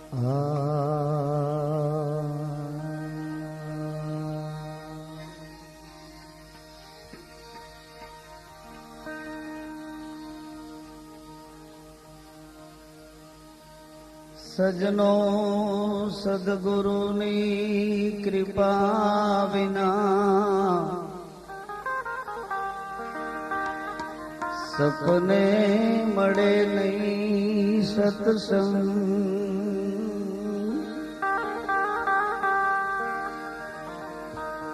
સજનો સદગુરુની કૃપા વિના સપને મળે નહીં સત્સંગ.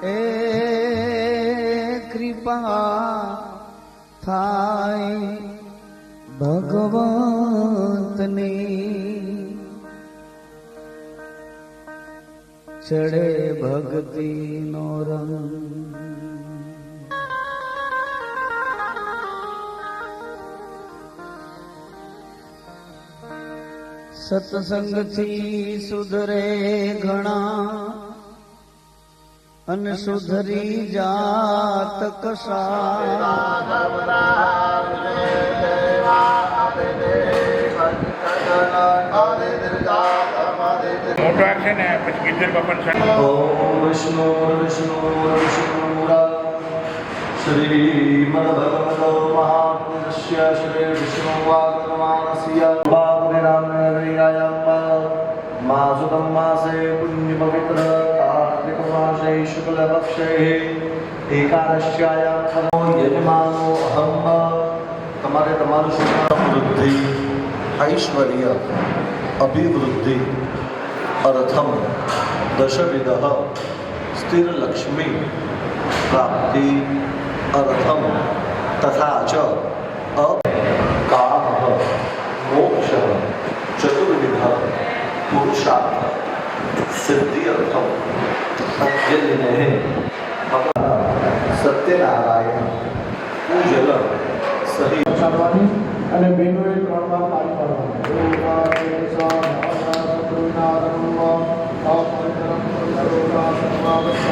એ કૃપા થાય ભગવંતની, ચડે ભક્તિ નો રંગ. સત્સંગથી સુધરે ઘણા અને સુધરી જાત કસા. મોટો છે ને પછી ગીધર બાપા ઓમ વિષ્ણુ વિષ્ણુ વિષ્ણુ શ્રીમદ ભગવતો મહાપુરુષસ્ય શ્રી વિષ્ણુવાગમાનસ્ય બાબુરામનગરીયાયમ્બા માસુતમ માસે પુણ્ય પવિત્ર કાર્તિક માસે શુક્લ પક્ષે એકાદશ્યાયામ ફલો યજમાનો અહમ. તમારે તમારું સમૃદ્ધિ, ઐશ્વર્ય, અભિવૃદ્ધિ, અર્થમ દશવિધ સ્થિરલક્ષ્મી પ્રાપ્તિ અર્થમ તથા ચ કામ મોક્ષ ચતુર્વિધ પુરુષાર્થ સિદ્ધિ અર્થમ સત્યલિને સત્યનારાયણ પૂજલ સહિત ચાલવાની અને બહેનોએ 3 વાર પાણી પાડવાનું.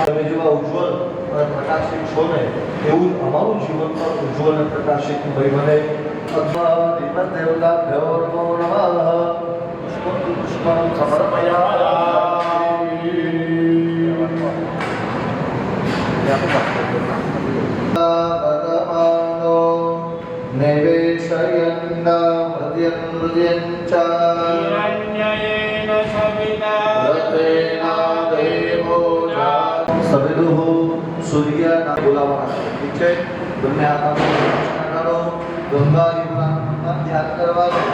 તમે જેવા ઉજ્જવલ અને પ્રકાશિત છો ને એવું જ અમારું જીવન પણ ઉજ્જવલ અને પ્રકાશિત ભાઈ બને. અથવા દેવતા ભ્યો નમઃ પુષ્પમ સમર્પયામિ. નૈવેશયન્ન હૃદયં હૃદયં ચ હિરણ્યયેન સવિતા રતેના દેવો સવિદુઃ સૂર્યના બોલાવવાના. ઠીક છે, બંને હાથમાં કરો. ગંગાજીના ધ્યાન કરવાનું.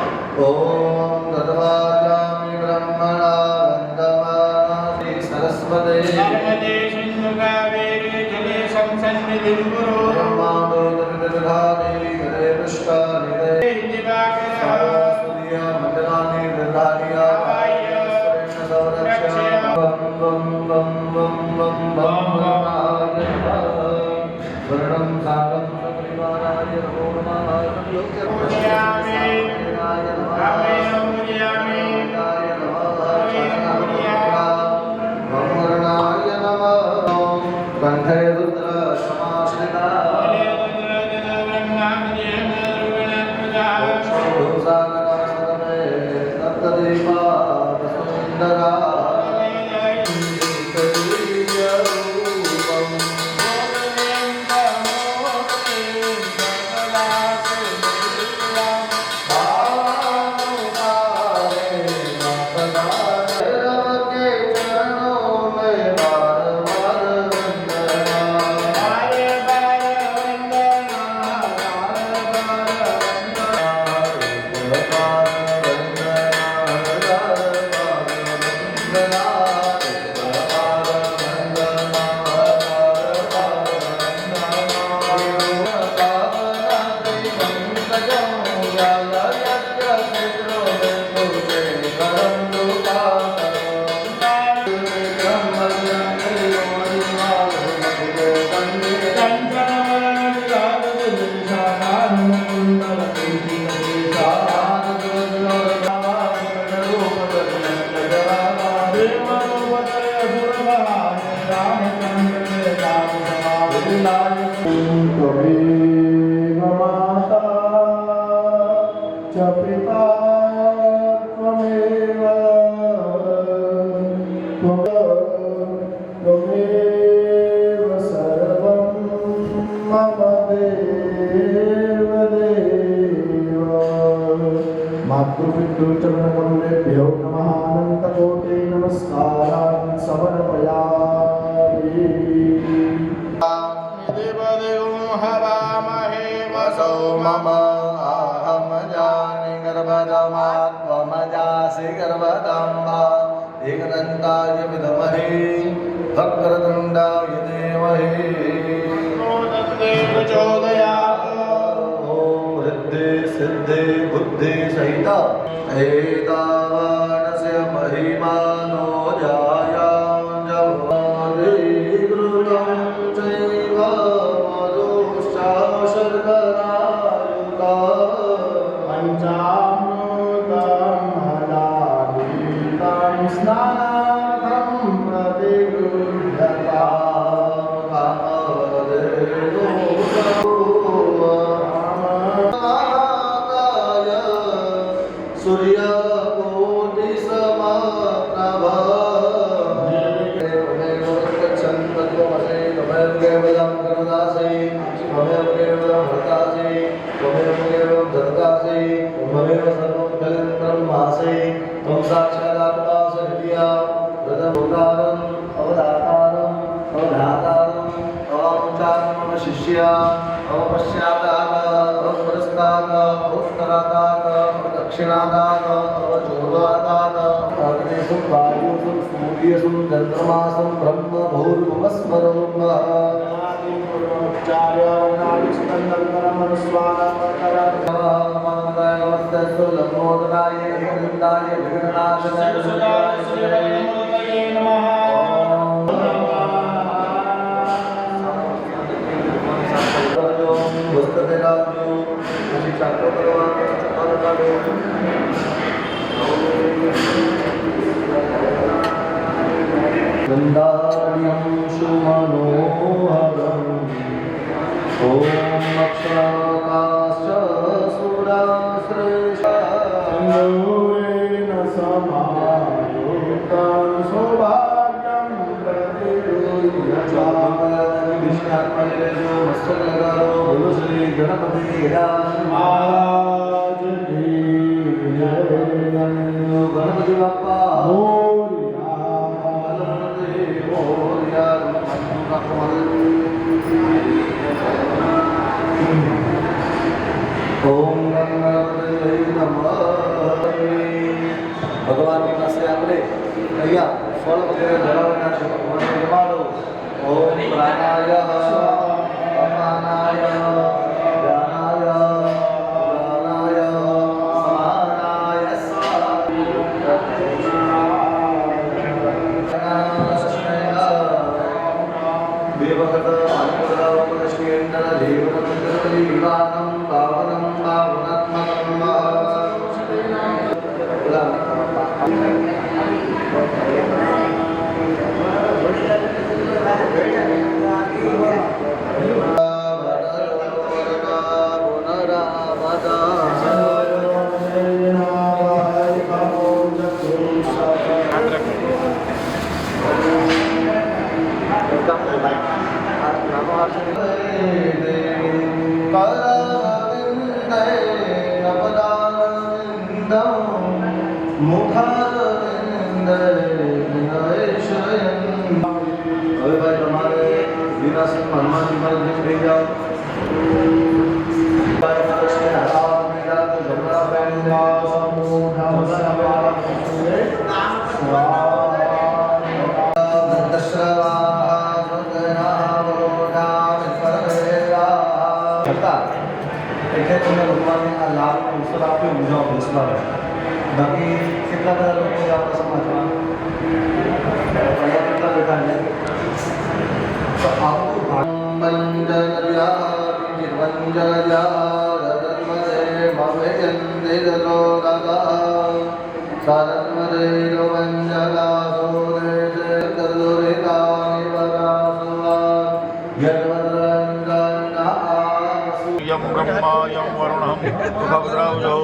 ઓમ તદ્વાચામિ બ્રહ્મણા વંદમાના સરસ્વતે નર્મદે સિંધુ કાવેરી જલે સંસન્નિધિં ગુરુ બ્રહ્માણો દધાની ગરે પુષ્કાનિરે દિવાકર સૂર્ય મંડલાની દધાનિયા સંરક્ષા વમ વમ વમ વમ વમ વમ વર્ણમ સાગમ સપરિવારાય નમો નમઃ. પૂજયામિ રામેણ પૂજયામિ मातृपितृचरणकमलेभ्यो नमः अनन्तकोटि नमस्कारान् समर्पयामि। देवदेवं हवामहे वसो मम अहम जानि गर्भदमात्मजासि गर्भदम्बा एकदन्ताय विद्महे वक्रतुण्डाय धीमहि तन्नो प्रचोदयात्। ॐ वृद्धि सिद्धि बुद्धि सहित एतावानस्य महिमानो जायाञ्जवादिकृतं चैव मधुश्चाशर्करायुता पञ्चामृतं हलादितं स्नानार्थं प्रतिगृह्यता। सूर्यकोटि समप्रभा त्वमेव गच्छन् तत्त्वमसि त्वमेव केवलं करुणासि त्वमेव केवलं भर्तासि त्वमेव केवलं धर्तासि त्वमेव सर्वं खलु ब्रह्मासि त्वं साक्षादात्मासि नित्या प्रथमोदारम् अवधातारम् अवधातारम् अवामुचात्मशिष्या अवपश्चातात् अवपुरस्तात् अवोत्तरात् दक्षिणादात अवचूर्वादात अग्निसुं वायुसुं सूर्यसुं चन्द्रमासुं ब्रह्म भूर्भुवस्वरूपम् नमस्तेस्तु लम्बोदराय एकदन्ताय विघ्ननाशनाय श्रीमूर्तये नमः। वृन्दार्यं सुमनोहरम् ॐ अक्षराकाश्च सिन्दूरेण समायुक्तं सौभाग्यं प्रतिगृह्यता। महाराज की जय। गणपति बाप्पा मोरया। ओम गणपतये नमः। भगवान की પાસે આપણે અહીંયા ફળ વગેરે ધરાવવાના છે ભગવાનને જમાડો. ઓમ પ્રાણાય અપાનાય જ્ઞાનાય જ્ઞાનાય સમાનાય સ્વાહા. બે વખત જીવનમ પાવનમ પાવનાત્મકમ હવે ભાઈ તમારે વિનાશક હનુમાનજી મહારાજ થઈ જાઓ. એટલે તમને ભગવાનને આ લાભનો અવસર આપ્યો ઉજવવા બેસવાનો. બાકી કેટલા બધા લોકો છે આપણા સમાજમાં અહીંયા કેટલા બેઠા છે તો આખું यं ब्रह्मा यं वरुणं सुभद्रावजौ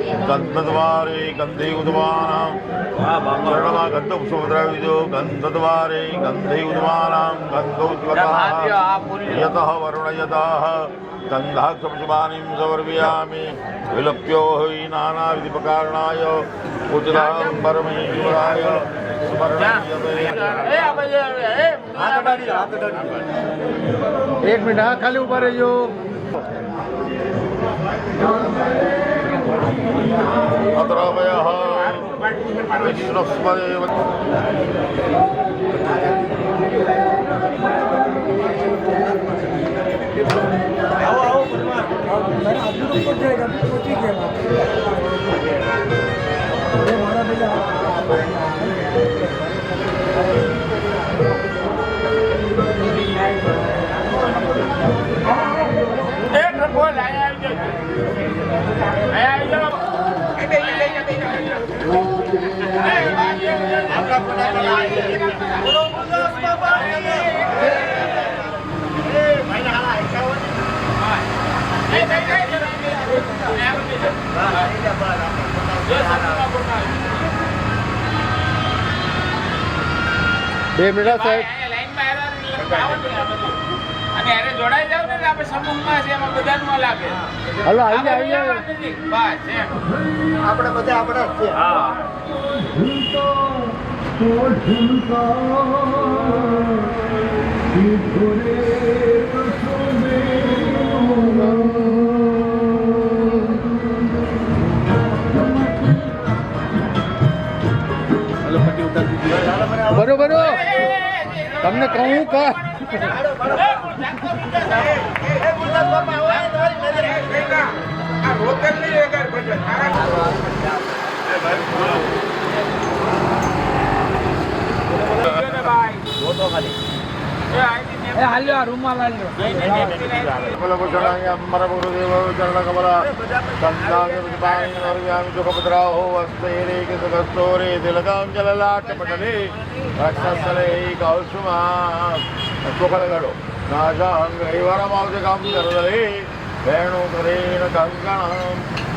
ગંધદ્વારે ગંધે ઉદ્વાનાં ચરણમાં ગંધ પુષ્પ પધરાવી દો. ગંધદ્વારે ગંધે ઉદ્વાનાં ગંધોદ્ગતાઃ યતઃ વરુણ યતઃ ગંધાક્ષપુષ્પાણીં સમર્પયામિ. વિલપ્યો હિ નાનાવિધ પ્રકારણાય ઉચ્ચતાં પરમેશ્વરાય એક મિનિટ હા ખાલી ઉભા રહેજો. અદ્રવયઃ વિષ્ણુસ્મદેવ બે મિનિટ સાહેબ. અને અરે જોડાઈ જાવ ને આપણે સમૂહમાં છે એમાં બધાનું લાગે. હલો આવી જાય બસ એમ આપણે બધા આપણા જ છે. હા બરોબર તમને કહું કા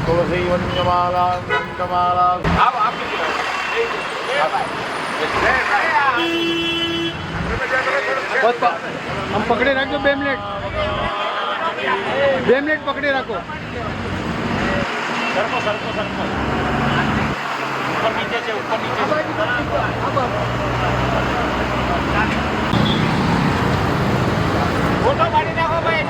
તુલસી વન્યમાલા આમ પકડી રાખજો. 2 મિનિટ 2 મિનિટ પકડી રાખો. ફોટો પાડી નાખો ભાઈ.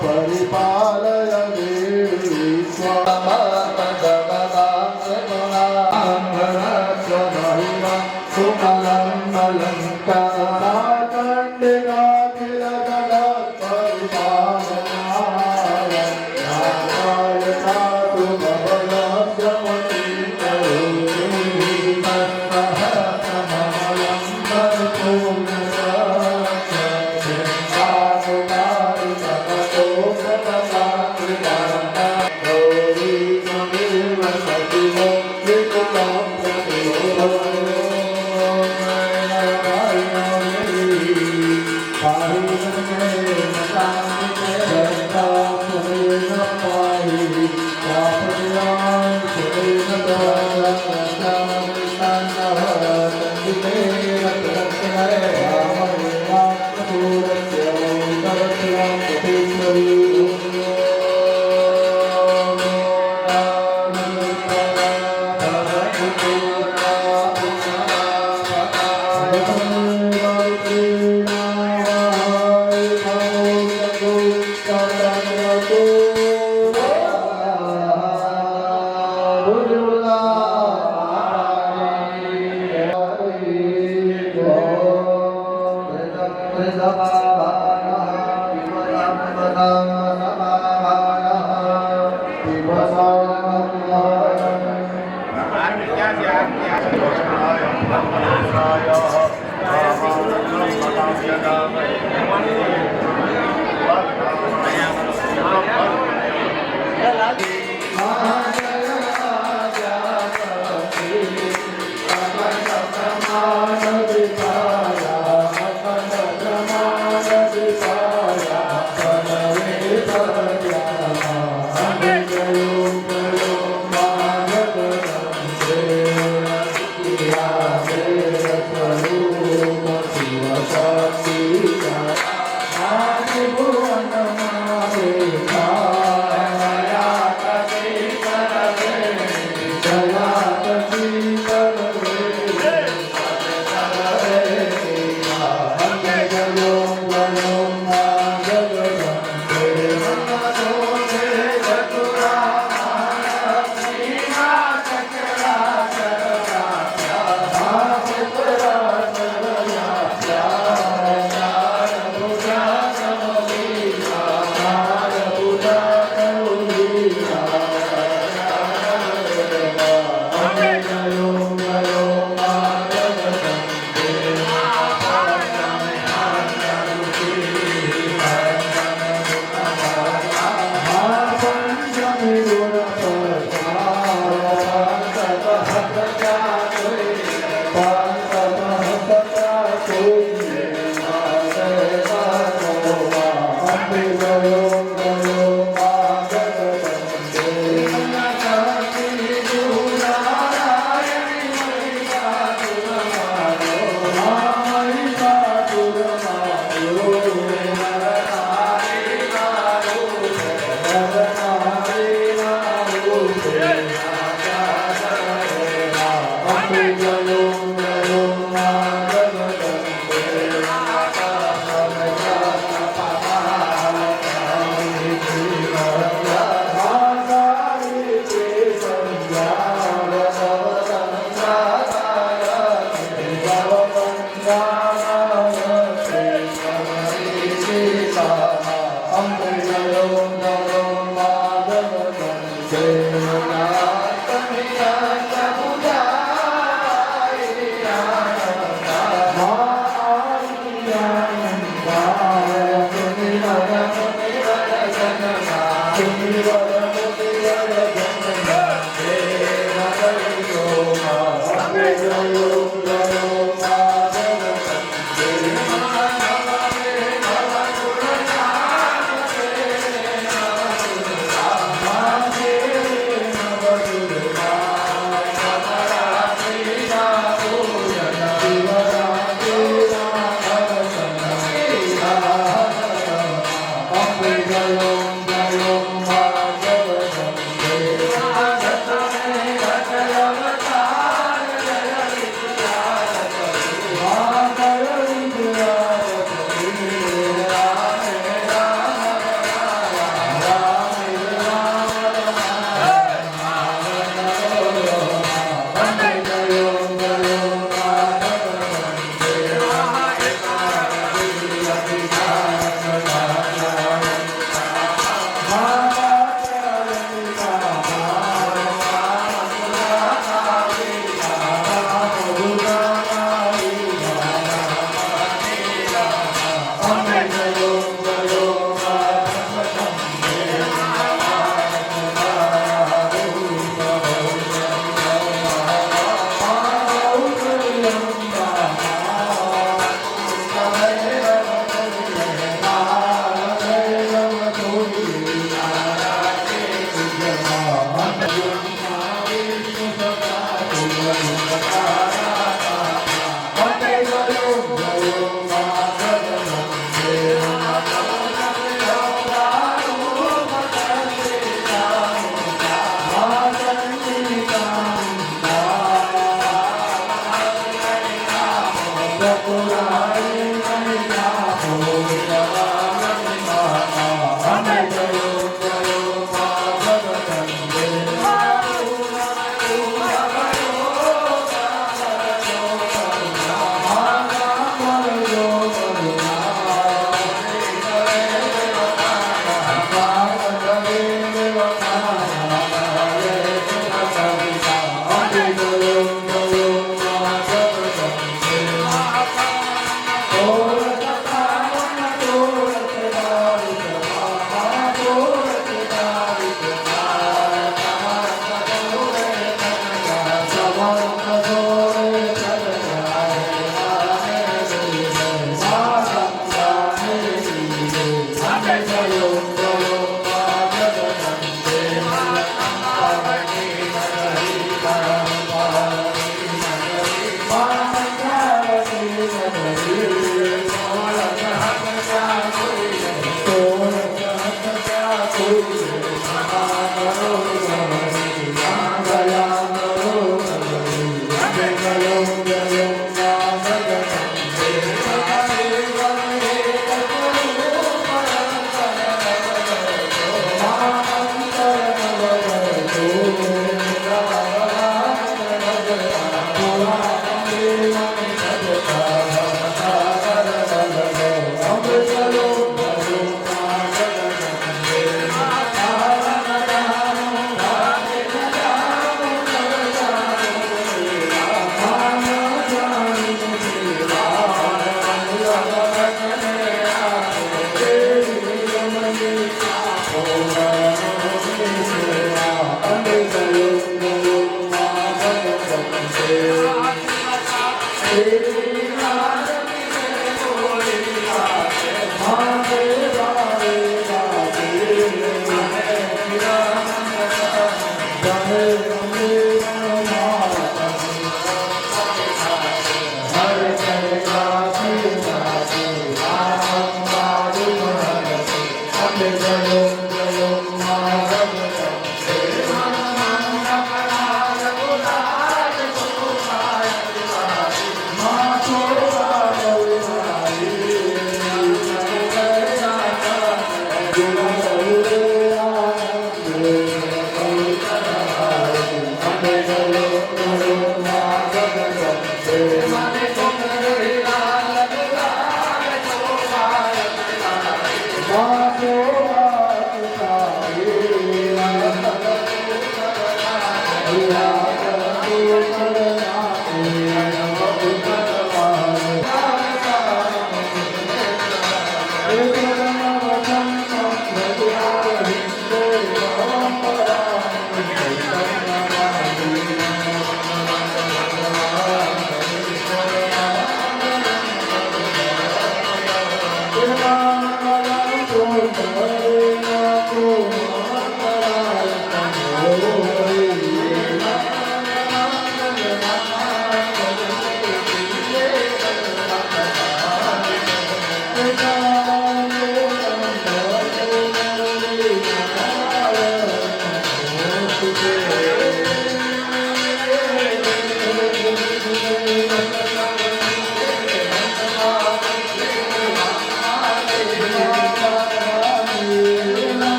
પરિપાલય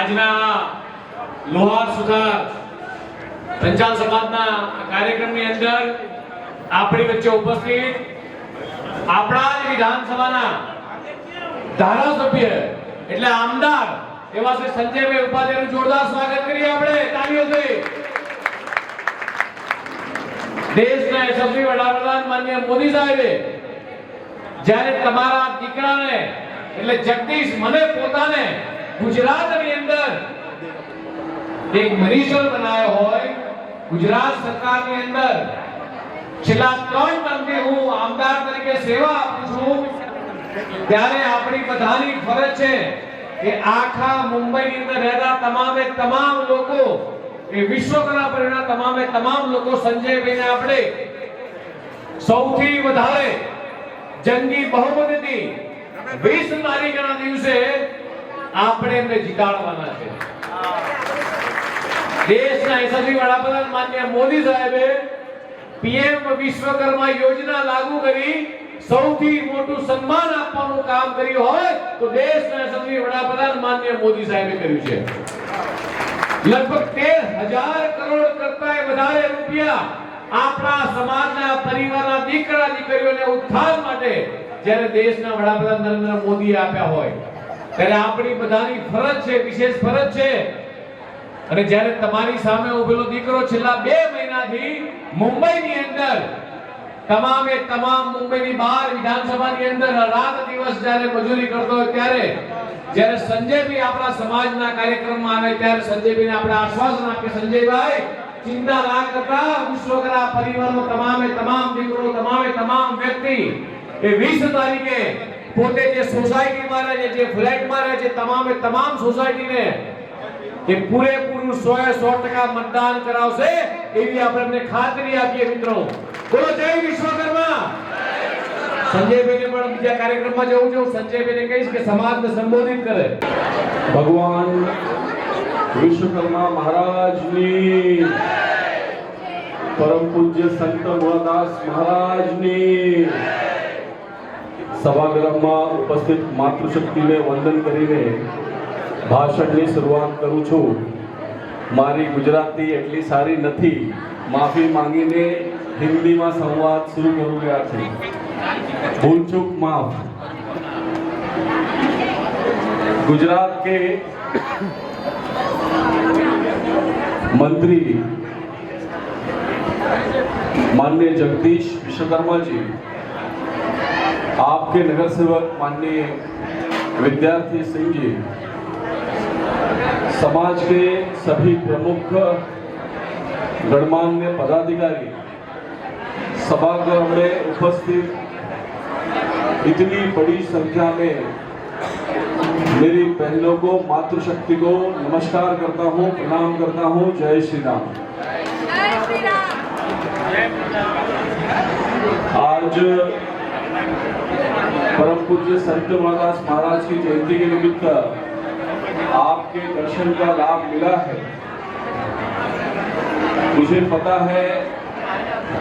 આજના લોહાર સુથાર પંચાલ સમાજના કાર્યક્રમની અંદર આપણી વચ્ચે ઉપસ્થિત આપણા જ વિધાનસભાના ધારાસભ્ય એટલે આમદાર એવા શ્રી સંજયભાઈ ઉપાધ્યાયનું જોરદાર સ્વાગત કરીએ આપણે તાળીઓથી. દેશના યશસ્વી વડાપ્રધાન માનનીય મોદી સાહેબે જ્યારે તમારા દીકરાને એટલે જગદીશ મને પોતાને ગુજરાતની અંદર એક મિનિસ્ટર બનાવ્યો હોય, ગુજરાત સરકારની અંદર છેલ્લા 3 વર્ષથી હું આમદાર તરીકે સેવા આપું છું, ત્યારે આપણી બધાની ફરજ છે કે આખા મુંબઈની અંદર રહેતા તમામે તમામ લોકો, એ વિશ્વકર્મા પરિવારના તમામે તમામ લોકો સંજયભાઈને આપણે સૌથી વધારે જંગી બહુમતીથી 20 તારીખના દિવસે આપણે એમને જીતાડવાના છે. દેશના યશસ્વી વડાપ્રધાન માનનીય મોદી સાહેબે પીએમ વિશ્વકર્મા યોજના લાગુ કરી સૌથી મોટું સન્માન આપવાનું કામ કર્યું હોય તો દેશના યશસ્વી વડાપ્રધાન માનનીય મોદી સાહેબે કર્યું છે. લગભગ 13,000 કરોડ કરતાંય વધારે રૂપિયા આપણા સમાજના પરિવારના દીકરા દીકરીઓને ઉત્થાન માટે જ્યારે દેશના વડાપ્રધાન નરેન્દ્ર મોદીએ આપ્યા હોય ત્યારે આપણી બધાની ફરજ છે, વિશેષ ફરજ છે. અને જ્યારે તમારી સામે ઉભેલો દીકરો છેલ્લા 2 મહિનાથી મુંબઈની અંદર તમામે તમામ મુંબઈની બહાર વિધાનસભાની અંદર રાત દિવસ જ્યારે મજૂરી કરતો હોય ત્યારે જ્યારે સંજયભાઈ આપણા સમાજના કાર્યક્રમમાં આવે ત્યારે સંજયભાઈને આપણે આશ્વાસન આપીએ, સંજયભાઈ ચિંતા ના કરતા, વિશ્વકર્મા પરિવારનો તમામે તમામ દીકરો, તમામે તમામ વ્યક્તિ એ 20 તારીખે પોતે જે સોસાયટીમાં રહે છે, જે ફ્લેટમાં રહે છે, તમામે તમામ સોસાયટીને કે પૂરેપૂરું 100% મતદાન કરાવશે એવી આપણે ખાતરી આપીએ. મિત્રો બોલો જય વિશ્વકર્મા. સંજયભાઈને પણ બીજા કાર્યક્રમમાં જવું છે. સંજયભાઈને કહીશ કે સમાજને સંબોધિત કરે. ભગવાન વિશ્વકર્મા મહારાજની, પરમ પૂજ્ય સંત મોહનદાસ મહારાજની, સભાગૃહમાં ઉપસ્થિત માતૃશક્તિને વંદન કરીને ભાષણની શરૂઆત કરું છું. મારી ગુજરાતી એટલી સારી નથી, માફી માંગીને હિન્દીમાં સંવાદ શરૂ કરું રહ્યા છે. भूल चूक माफ. गुजरात के मंत्री माननीय जगदीश विश्वकर्मा जी, आपके नगर सेवक माननीय विद्यार्थी सिंह जी, समाज के सभी प्रमुख गणमान्य पदाधिकारी, सभागृह में उपस्थित इतनी बड़ी संख्या में मेरी बहनों को, मातृशक्ति को नमस्कार करता हूँ, प्रणाम करता हूँ. जय श्री राम. आज परम पूज्य संत मोहनदास महाराज की जयंती के निमित्त आपके दर्शन का लाभ मिला है. मुझे पता है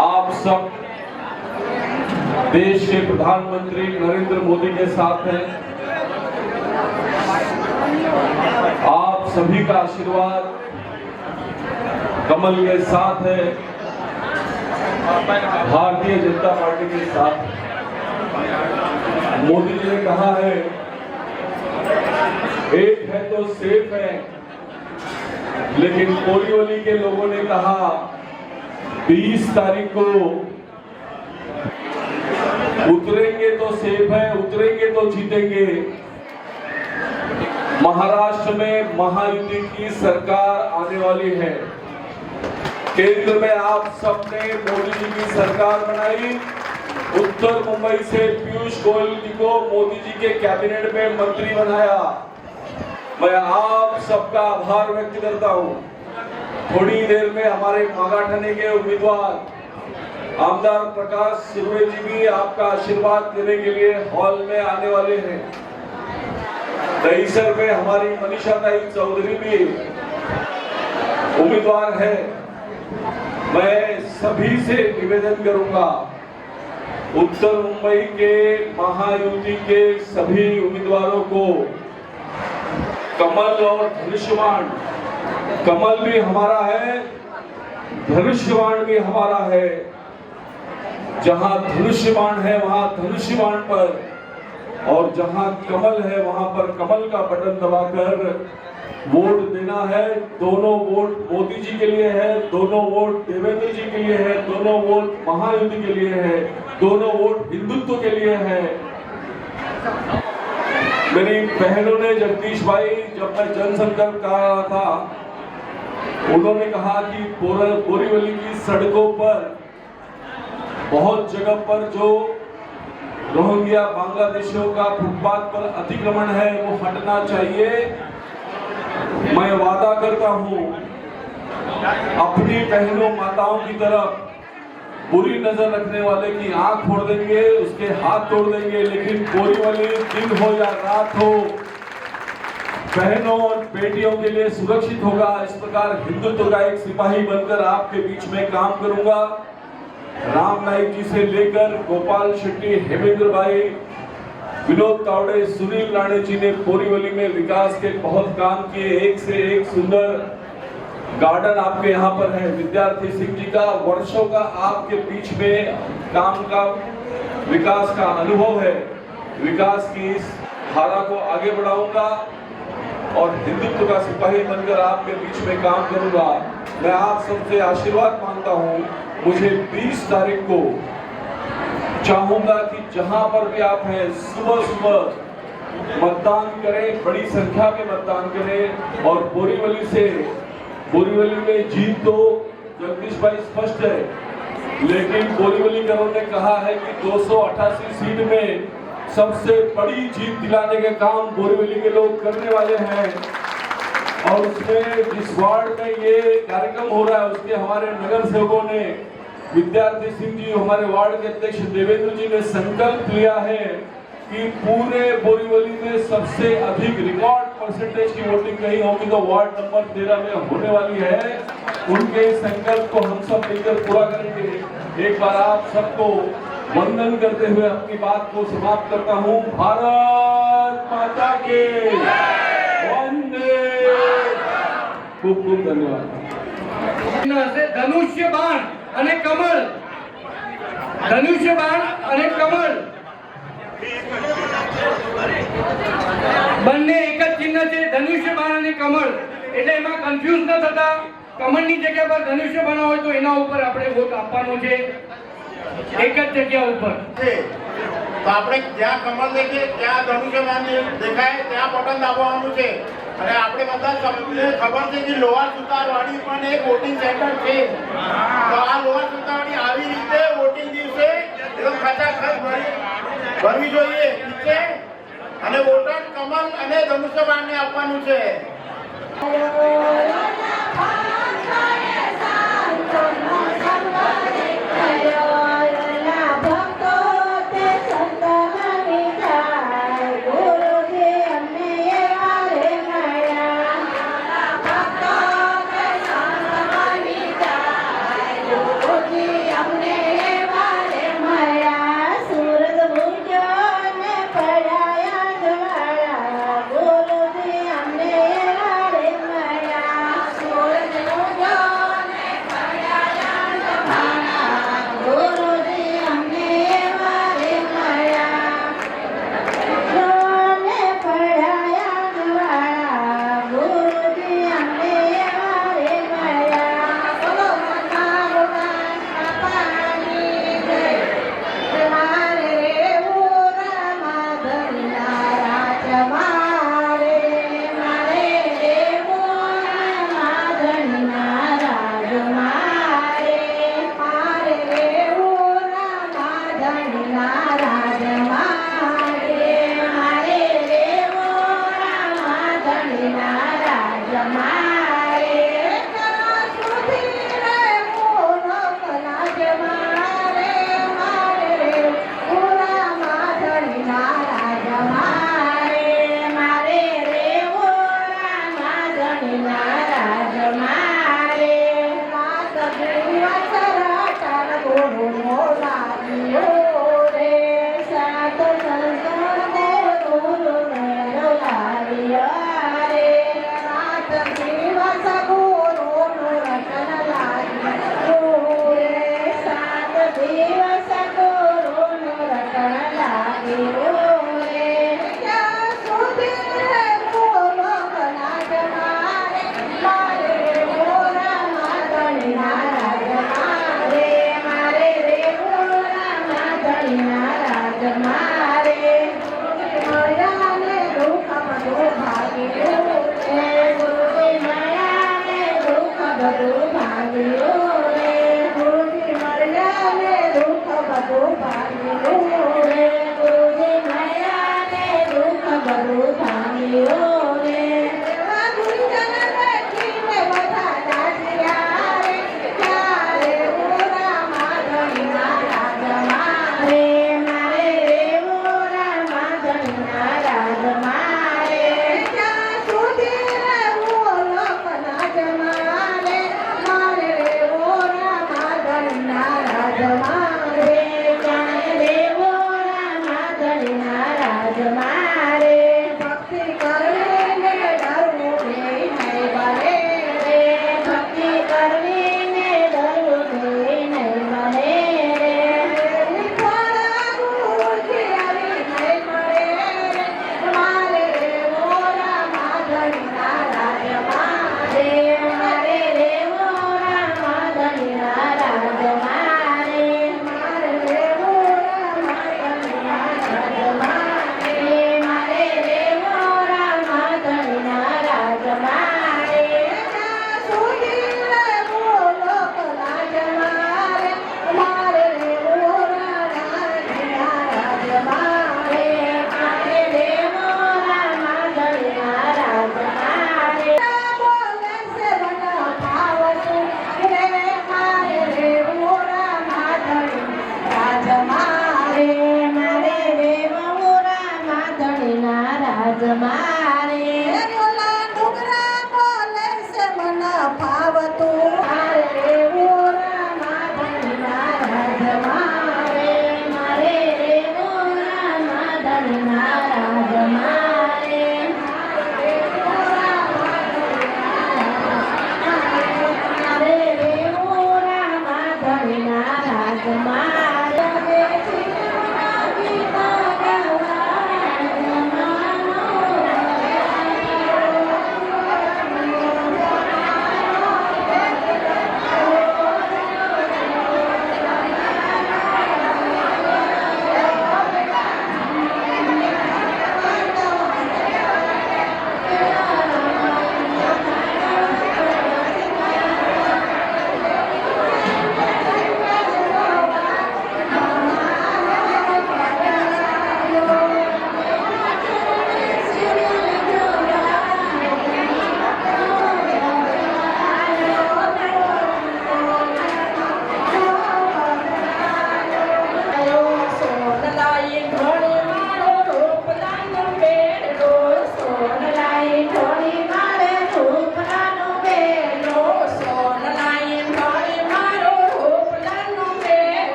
आप सब देश के प्रधानमंत्री नरेंद्र मोदी के साथ हैं. आप सभी का आशीर्वाद कमल के साथ है, भारतीय जनता पार्टी के साथ. मोदी जी ने कहा है एक है तो सेफ है, लेकिन कोरियोली के लोगों ने कहा 20 तारीख को उतरेंगे तो सेफ है, उतरेंगे तो जीतेंगे. महाराष्ट्र में महायुति की सरकार आने वाली है. केंद्र में आप सबने मोदी जी की सरकार बनाई. उत्तर मुंबई से पीयूष गोयल जी को मोदी जी के कैबिनेट में मंत्री बनाया. मैं आप सबका आभार व्यक्त करता हूं. थोड़ी देर में हमारे मागाठाणे के उम्मीदवार आमदार प्रकाश सुर्वे जी भी आपका आशीर्वाद देने के लिए हॉल में आने वाले हैं. दहीसर में हमारी मनीषा ताई चौधरी भी उम्मीदवार है. मैं सभी से निवेदन करूंगा, उत्तर मुंबई के महायुति के सभी उम्मीदवारों को कमल और धनुष्यबाण, कमल भी हमारा है, धनुष्यबाण भी हमारा है. जहां धनुष्यबाण है वहां धनुष्यबाण पर, और जहां कमल है वहां पर कमल का बटन दबाकर वोट देना है. दोनों वोट मोदी जी के लिए है, दोनों वोट देवेंद्र जी के लिए है, दोनों वोट महायुति के लिए है, दोनों वोट हिंदुत्व के लिए है. मेरी बहनों ने, जगदीश भाई, जब मैं जनसंपर्क कर रहा था, उन्होंने कहा कि बोरीवली की सड़कों पर बहुत जगह पर जो रोहिंग्या बांग्लादेशियों का फुटपाथ पर अतिक्रमण है वो हटना चाहिए. मैं वादा करता हूं अपनी बहनों माताओं की तरफ बुरी नजर रखने वाले की आंख फोड़ देंगे, उसके हाथ तोड़ देंगे. लेकिन बोरीवली दिन हो या रात हो, बहनों और बेटियों के लिए सुरक्षित होगा. इस प्रकार हिंदुत्व का एक सिपाही बनकर आपके बीच में काम करूंगा. नाइक जी से लेकर गोपाल शेट्टी, हेमेंद्र भाई, विनोद तावड़े, सुनील राणे जी ने बोरीवली में विकास के बहुत काम किए। एक से एक सुंदर गार्डन आपके यहाँ पर है। विद्यार्थी सिंह जी का वर्षों का आपके बीच में काम का विकास का अनुभव है। विकास की इस धारा को आगे बढ़ाऊंगा और हिंदुत्व का सिपाही बनकर आपके बीच में काम करूंगा। मैं आप सबसे आशीर्वाद मांगता हूं। मुझे 20 तारीख को चाहूंगा कि जहां पर भी आप हैं सुबह सुबह मतदान करें, बड़ी संख्या में मतदान करें और बोरीवली में जीत तो जगदीश भाई स्पष्ट है, लेकिन बोरीवलीकरों ने कहा है कि 288 सीट में सबसे बड़ी जीत दिलाने के काम बोरीवली के लोग करने वाले हैं। और उसमें जिस वार्ड में ये कार्यक्रम हो रहा है उसके हमारे नगर सेवकों ने, विद्यार्थी सिंह जी, हमारे वार्ड के अध्यक्ष देवेंद्र जी ने संकल्प लिया है कि पूरे बोरीवली में सबसे अधिक रिकॉर्ड परसेंटेज की वोटिंग कहीं होगी तो वार्ड नंबर 13 में होने वाली है। उनके संकल्प को हम सब मिलकर पूरा करेंगे। एक बार आप सबको वंदन करते हुए अपनी बात को समाप्त करता हूँ। भारत माता की वंदे। खूब खूब धन्यवाद। धनुष्य बाण અને કમળ, ધનુષ્ય બાણ અને કમળ બંને એક જ ચિહ્ન છે। ધનુષ્ય બાણ અને કમળ એટલે એમાં કન્ફ્યુઝ ન થતા કમળની જગ્યા પર ધનુષ્ય બાણ હોય તો એના ઉપર આપણે વોટ આપવાનો છે, એક જ જગ્યા ઉપર। તો આપણે જ્યાં કમળ દેખીએ ત્યાં ધનુષ્ય બાણ દેખાય ત્યાં બટન દાબવાનું છે। અને આપણે બધા સૌને ખબર છે કે લોહાર સુતારવાડી પણ એક વોટિંગ સેન્ટર છે। તો આ લોહાર સુતારવાડી આવી રીતે વોટિંગ દિવસે એકદમ ખચાખચ ભરવી જોઈએ, ઠીક છે? અને વોટર કમલ અને ધનુષ્ય બાણને આપવાનું છે।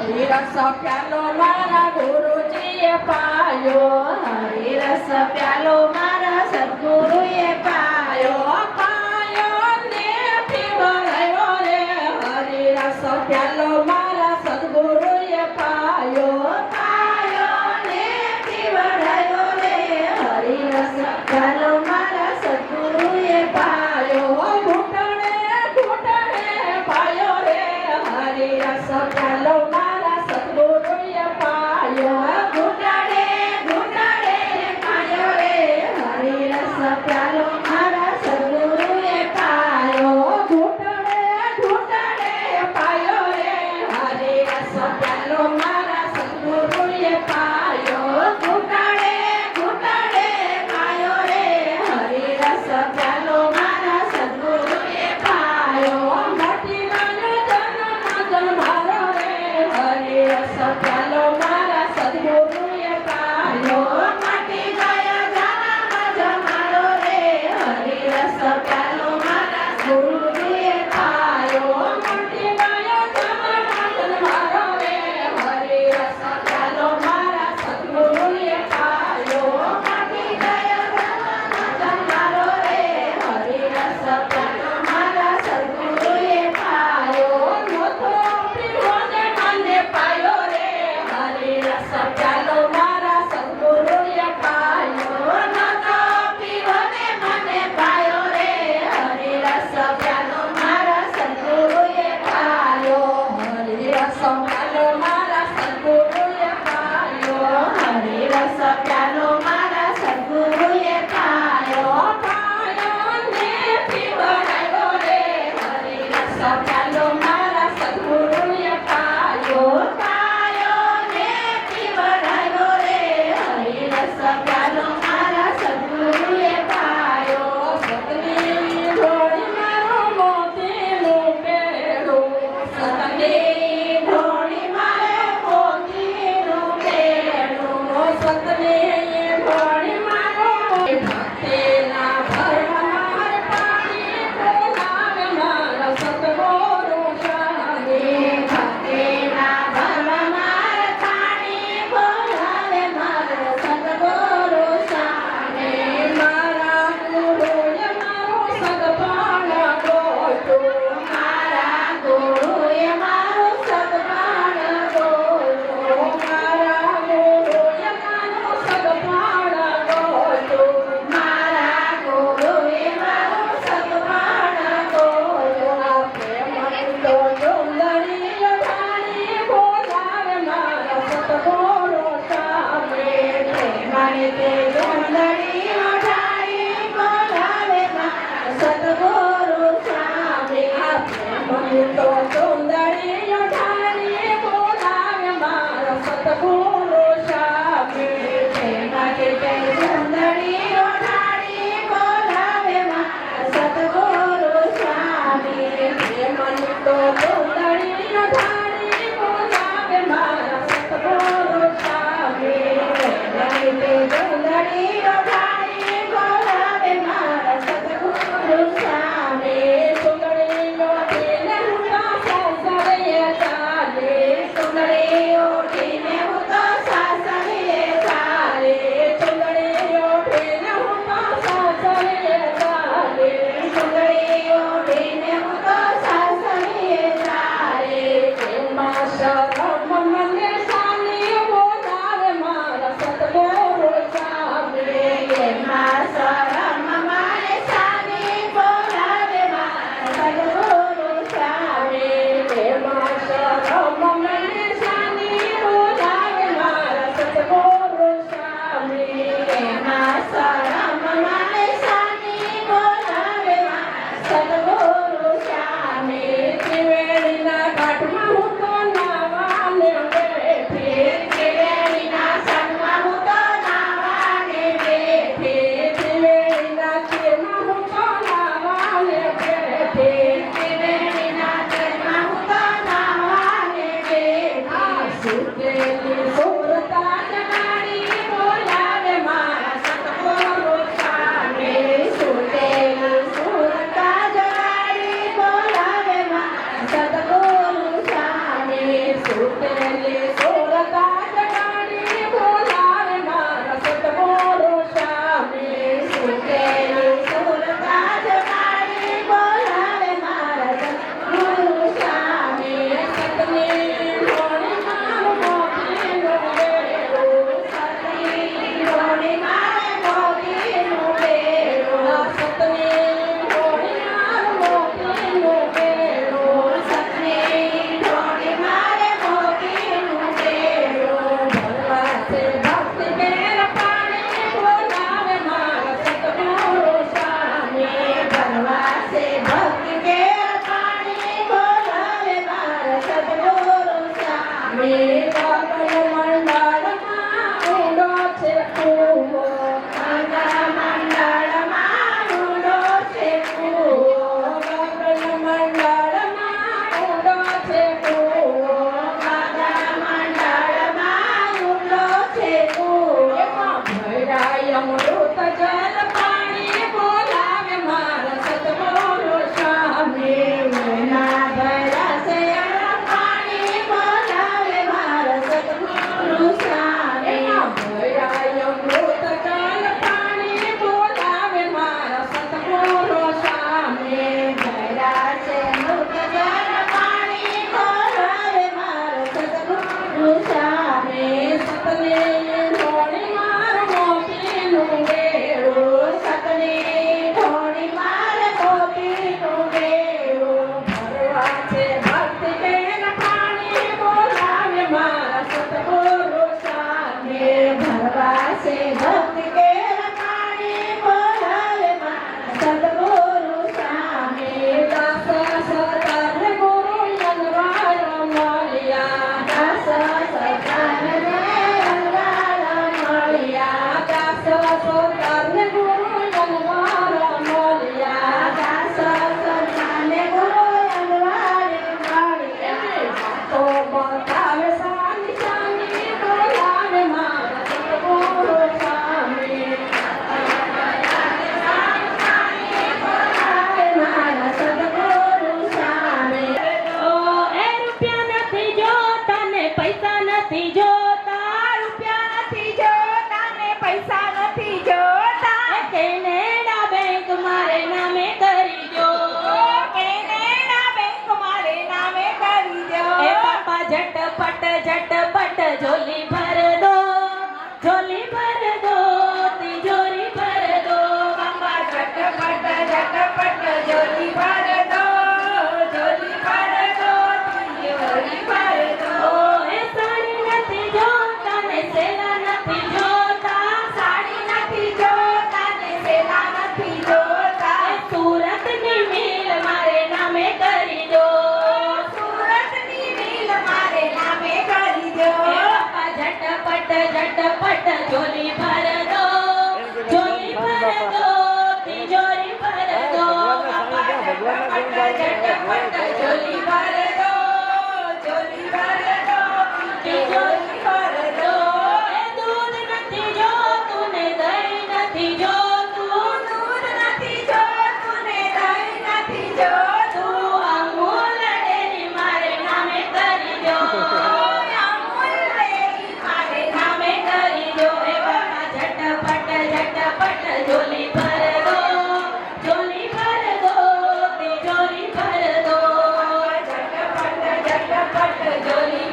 હરિરસ પ્યાલો મારા ગુરુજીએ પાયો, હરિરસ પ્યાલો મારા સદગુરુએ પાયો, પાયો ને પીવડાયો રે, હરિરસ પ્યાલો મારા સદગુરુએ પાયો, પાયો ને પીવડાયો રે, હરિરસ પ્યાલો મારા સદગુરુએ પાયો, ઘૂંટણે ઘૂંટણે પાયો રે, હરિરસ પ્યાલો મારા સદગુરુએ પાયો, ઘૂંટણે ઘૂંટણે પાયો રે, હરિરસ પ્યાલો મારા સદગુરુએ પાયો, ઘૂંટણે ઘૂંટણે પાયો રે, હરિરસ પ્યાલો મારા સદગુરુએ પાયો, ઘૂંટણે ઘૂંટણે પાયો રે, હરિરસ પ્યાલો મારા સદગુરુએ પાયો, માટીમાંનો જન્મ મારો રે, હરિરસ પ્યાલો મારા સદગુરુએ પાયો, માટી ગયા જન્મ મારો રે, હરિરસ પ્યાલો મારા ગુરુએ પાયો, માટી ગયા જન્મ મારો રે, હરિરસ પ્યાલો મારા સદગુરુએ પાયો, માટી ગયા જન્મ મારો રે, હરિરસ પ્યાલો મારા સદગુરુએ પાયો, નોતો પીવોને મને પાયો રે, હરિરસ પ્યાલો મારા સદગુરુએ પાયો, નોતો પીવોને મને પાયો રે, હરિરસ પ્યાલો મારા સદગુરુએ પાયો, હરિરસ પ્યાલો મારા સદગુરુએ પાયો, હરિરસ પ્યાલો મારા સદગુરુએ પાયો, પાયો ને પીવડાયો રે, હરિરસ પ્યાલો મારા સદગુરુએ પાયો, પાયો ને પીવડાયો રે, હરિરસ પ્યાલો મારા સદગુરુએ પાયો, સતની ઢોળી મારો મોતીનું બેડું, સતની ઢોળી મારે મોતીનું બેડું, સતની ઢોળી મારો ભક્તિના ભરમાર પાણી બોલાવે મારા સદગુરુ સ્વામી, ભક્તિના ભરમાર પાણી બોલાવે મારા સદગુરુ સ્વામી, મારા ગુરુએ મારું સદપાન ગોઠવું, મારા ગુરુએ મારું સદપાન ગોઠવું, મારા ગુરુએ મારું સદપાન ગોઠવું, મારા ગુરુએ મારું સદપાન ગોઠવું, પ્રેમ તો સુંદરી ઢાળી બોલાવે મારા સદગુરુ સ્વામી, પ્રેમાની તે સુંદરી ઢાળી બોલાવે મારા સદગુરુ સ્વામી, પ્રેમાની તો સુંદરી ઢાળી બોલાવે મારા સદગુરુ સ્વામી, પ્રેમાની તે સુંદરી ઢાળી બોલાવે મારા સદગુરુ સ્વામી, પ્રેમાની તો સુંદરી ઢાળી બોલાવે મારા સદગુરુ સ્વામી, પ્રેમાની તે સુંદરી ઢાળી બોલાવે મારા સદગુરુ સ્વામી, સુંદરીઓ તેને હું તો સાસરીએ ચાલી, સુંદરીઓ તેને હું તો સાસરીએ ચાલી, સુંદરીઓ તેને હું તો સાસરીએ ચાલી, સુંદરીઓ તેને હું તો સાસરીએ ચાલી, એમાં શરમ મને સાની બોલાવે મારા સદગુરુ સ્વામી, એમાં શરમ મને સાની બોલાવે મારા સદગુરુ સ્વામી, એમાં શરમ મને સાની બોલાવે મારા સદગુરુ સ્વામી, એમાં શરમ મને સાની બોલાવે મારા સદગુરુ સ્વામી, ત્રિવેણીના ઘાટમાં હું તો નાવાને બેઠી, ત્રિવેણીના સંગમાં હું તો નાવાને બેઠી, ત્રિવેણીના ચીરમાં હું તો નાવાને બેઠી, ત્રિવેણીના ચીરમાં હું તો નાવાને બેઠી, સુતેલી સુરતા જગાડી બોલાવે મારા સદગુરુ સ્વામી, સુતેલી સુરતા જગાડી બોલાવે મારા સદગુરુ સ્વામી, સુતેલી સ્વામી ગગન મંડળમાં ઊંડો છે કૂવો ગગન મંડળમાં ઊંડો છે કૂવો ગગન મંડળમાં ઊંડો છે કૂવો ગગન મંડળમાં ઊંડો છે કૂવો ભરાય અમૃત જલ પાણી બોલાવે મારા સતગુરુ સ્વામી ના ભરાશે પાણી બોલાવે મારા સતગુરુ સ્વામી ભરાય અમૃત જલ પાણી બોલાવે મારા સતગુરુ સ્વામી ભરાશે અમૃત જલ પાણી બોલાવે મારા સતગુરુ સ્વામી સતને ધોણી માર મોતીનું બેડું સતને ધોણી માર મોતીનું બેડું ભરવા છે ભક્તિ બેન પાણી બોલાવે મારા સતગુરુ સ્વામી ભરવા છે ભક્તિ બેન પાણી બોલાવે મારા સતગુરુ સ્વામી દાસ સતર ગુરુ યનવાળ મળ્યા દાસ સતર મળ્યા દાસ સતર ગુરુ યનવાળ મળ્યા દાસ સતર ગુરુ યનવાળ મળ્યા તો બતાવે સાની સાની બોલાવે મારા સતગુરુ સ્વામી મારા સતગુરુ સ્વામી ઓ એ રૂપિયા નથી જોતા ને પૈસા નથી જોતા રૂપિયા નથી જોતા ને પૈસા નથી જોતા કેનેડા બેંક મારે નામે કરી જો કેનેડા બેંક મારે નામે કરી જો એ પાપા ઝટપટ ઝોલી ભર દો તિજોરી ભર દો બાપા ઝટપટ ઝોલી ભર દો તિજોરી ભર દો એ સાડી નથી જોતા ને સેલા નથી જોતા સાડી નથી જોતા ને સેલા નથી જોતા સુરતની મિલ મારે નામે કરી દો સુરતની મિલ મારે નામે કરી દો એ બાપા ઝટપટ ઝોલી ભર દો તિજોરી ભર દો બાપા ઝટપટ ઝોલી ભર દો તિજોરી ભર દો એ દૂધ નથી જોતું ને દહીં નથી જોતું દૂધ નથી જોતું ને દહીં નથી જોતું અમૂલ ડેરી મારે નામે કરી દો અમૂલ ડેરી મારે નામે કરી દો એ બાપા ઝટપટ ઝોલી ભર દો તિજોરી ભર દો ઝટપટ ઝોલી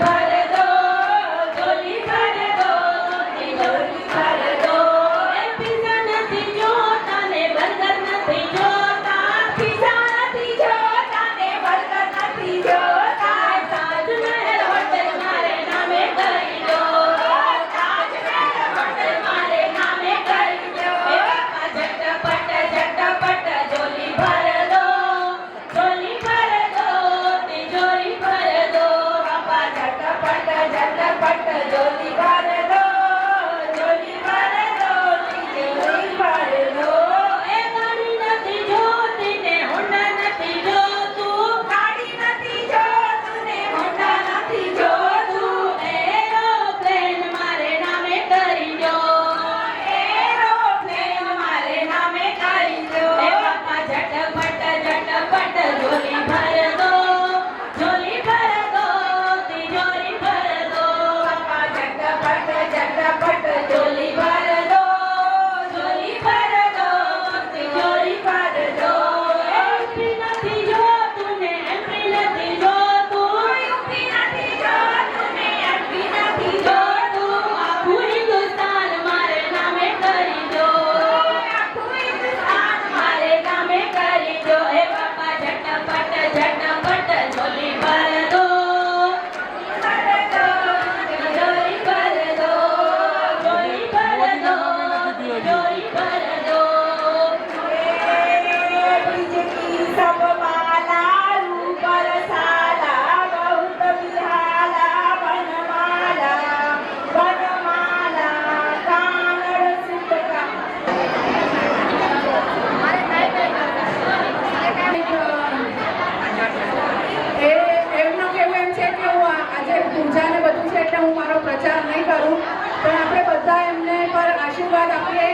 આશીર્વાદ આપીએ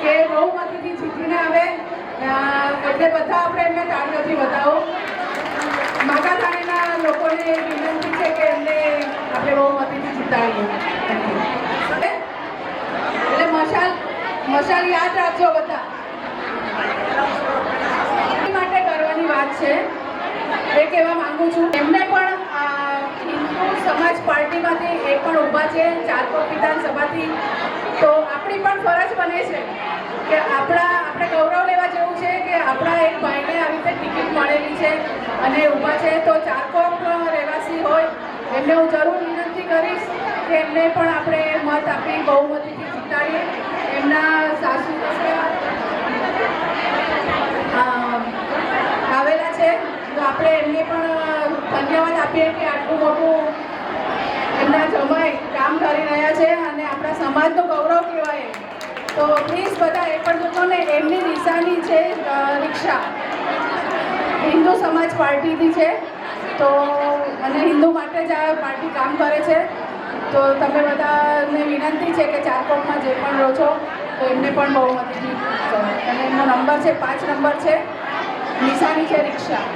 કે બહુમતીથી જીતીને આવે. એટલે બધા આપણે એમને તાળીઓથી બતાવો. માગાધાણીના લોકોને વિનંતી છે કે એમને આપણે બહુમતીથી જીતાડીએ. એટલે મશાલ યાદ રાખજો બધા. માટે ગર્વની વાત છે એ કહેવા માંગુ છું. એમને પણ હિન્દુ સમાજ પાર્ટીમાંથી એ પણ ઊભા છે ચારકોટ વિધાનસભાથી. તો આપણી પણ ફરજ બને છે કે આપણે ગૌરવ લેવા જેવું છે કે આપણા એક ભાઈને આવી રીતે ટિકિટ મળેલી છે અને ઊભા છે. તો ચારકોટ રહેવાસી હોય એમને હું જરૂર વિનંતી કરીશ કે એમને પણ આપણે મત આપી બહુમતીથી જીતાડીએ. એમના સાસુ આવેલા છે તો આપણે એમને પણ ધન્યવાદ આપીએ કે આટલું મોટું એમના જમાઈ કામ કરી રહ્યા છે અને આપણા સમાજનું ગૌરવ કહેવાય. તો પ્લીઝ બધા એ પણ જોજો ને. એમની નિશાની છે રિક્ષા, હિન્દુ સમાજ પાર્ટીથી છે. તો અને હિન્દુ માટે જ આ પાર્ટી કામ કરે છે. તો તમે બધાને વિનંતી છે કે ચારકોટમાં જે પણ રહો છો તો એમને પણ બહુમતીથી કરો. અને એમનો નંબર છે 5 નંબર છે, નિશાની છે રિક્ષા.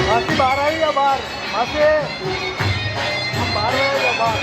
માસી બહાર આવી ગયા, બહાર માસી બહાર આવી ગયા, બહાર.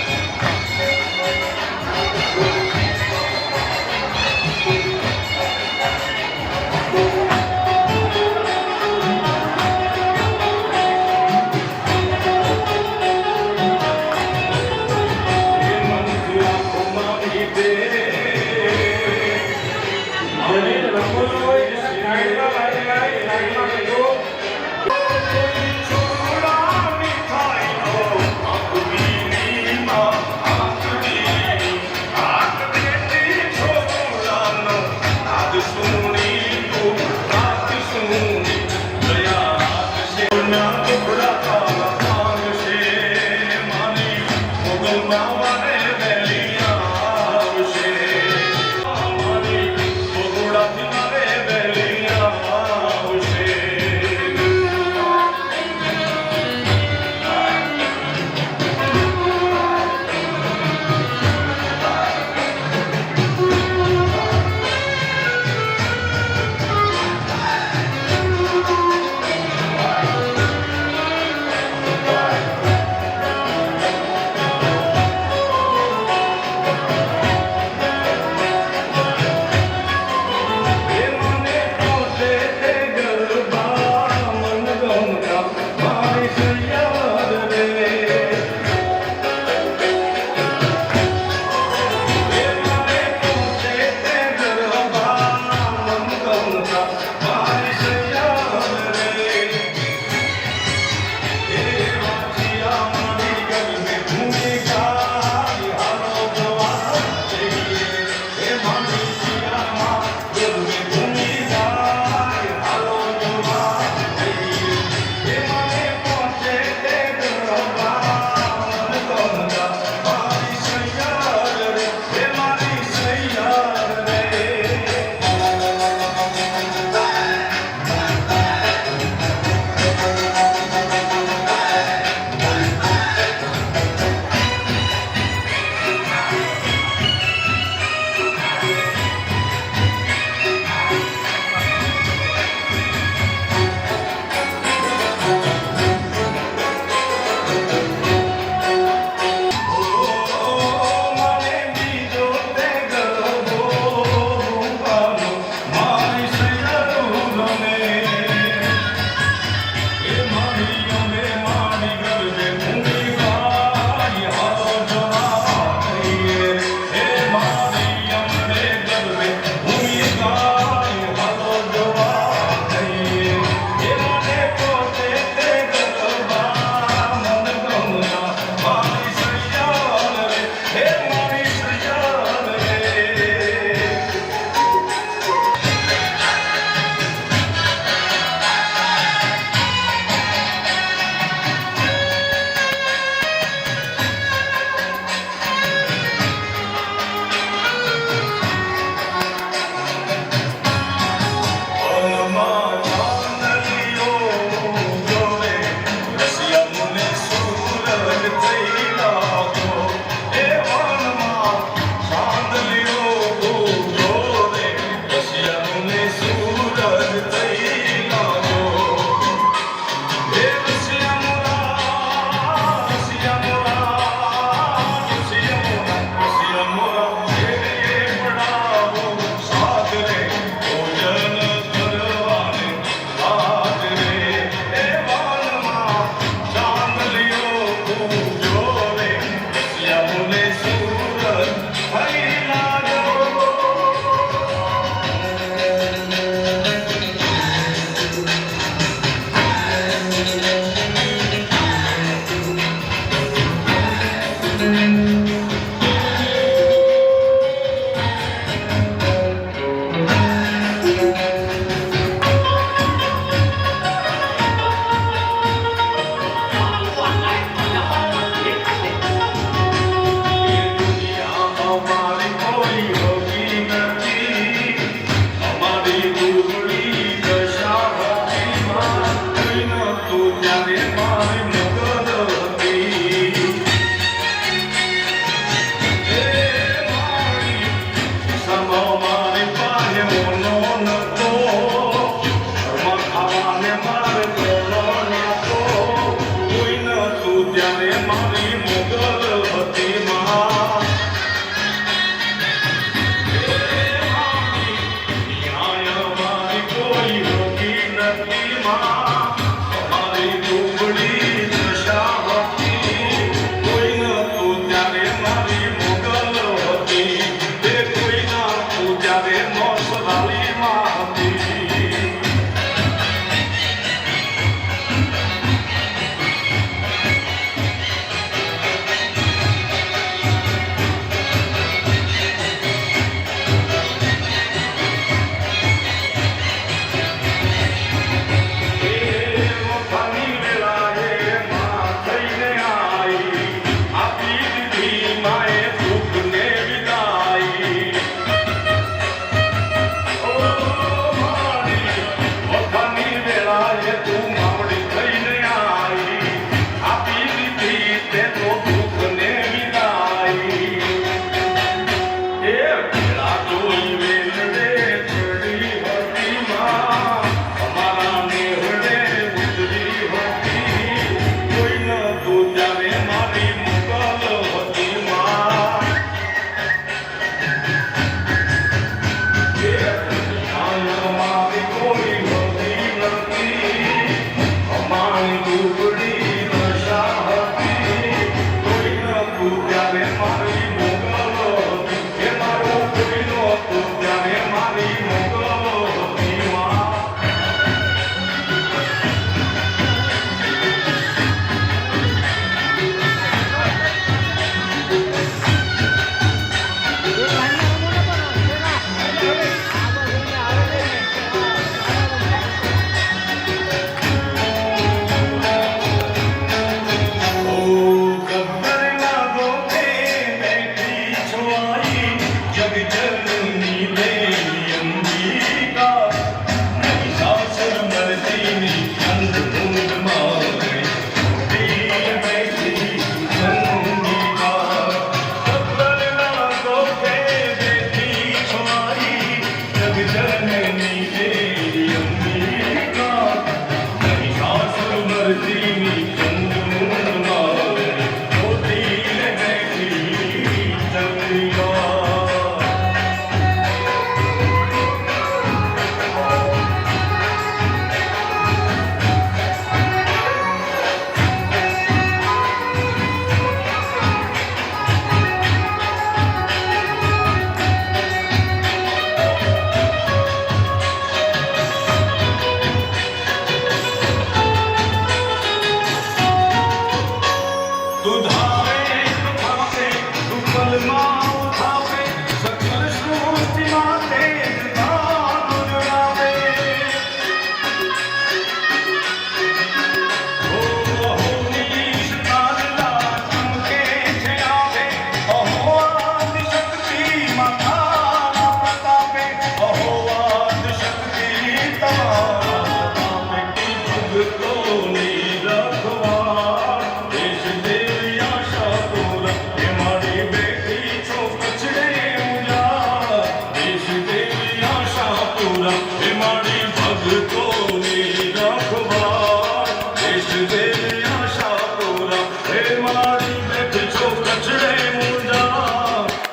हे मारी बैठ जो कचड़े मुंडा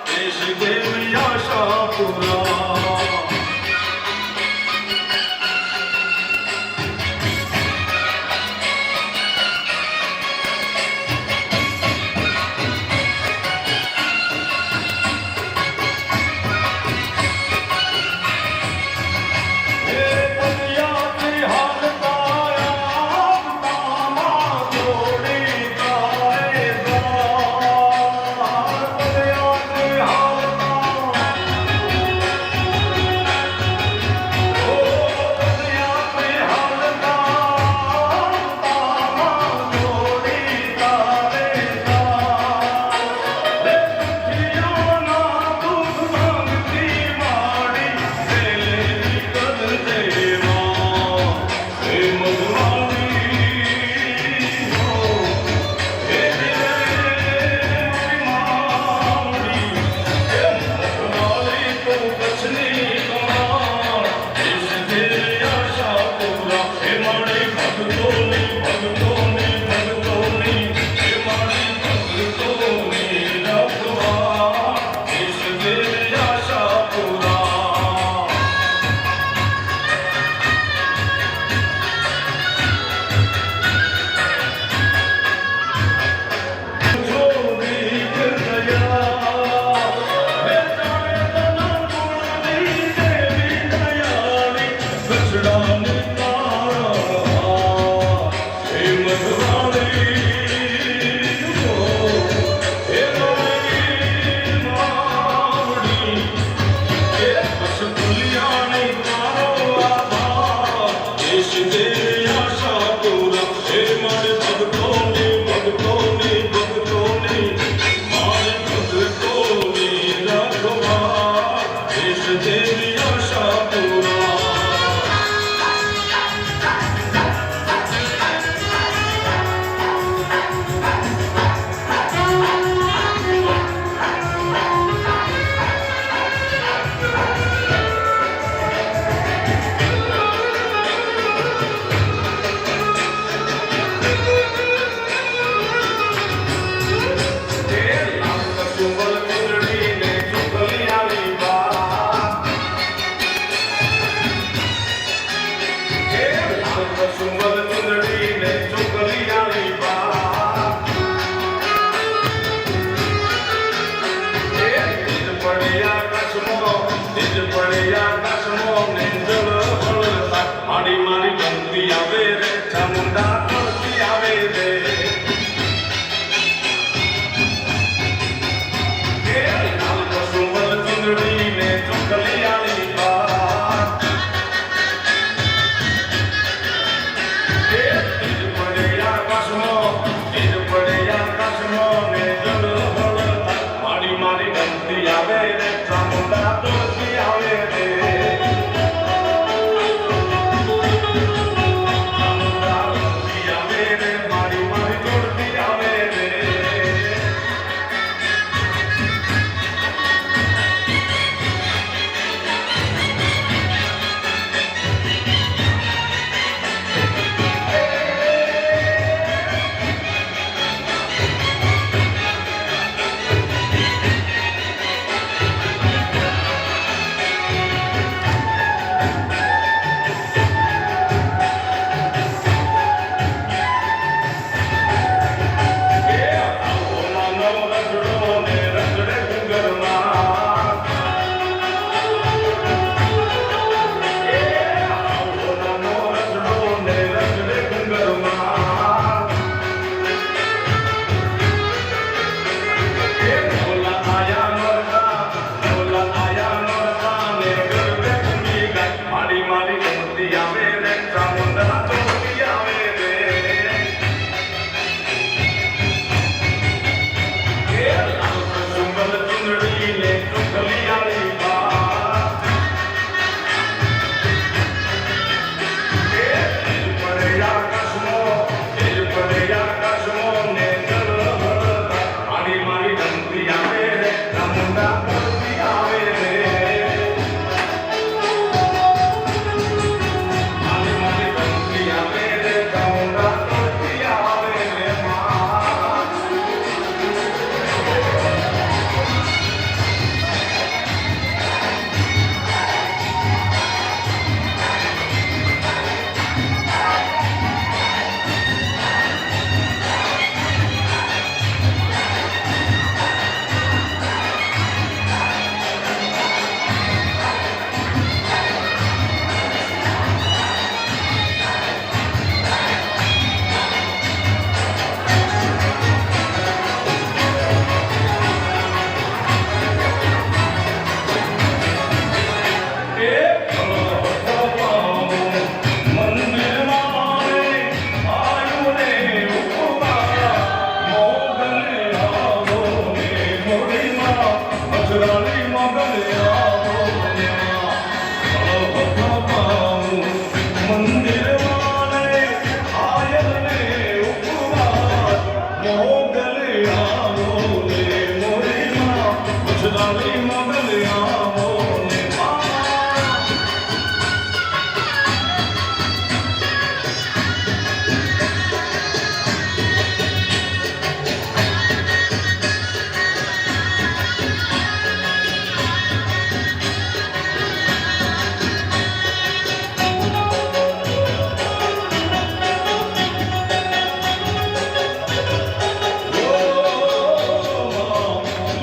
देश के में आशा पूरा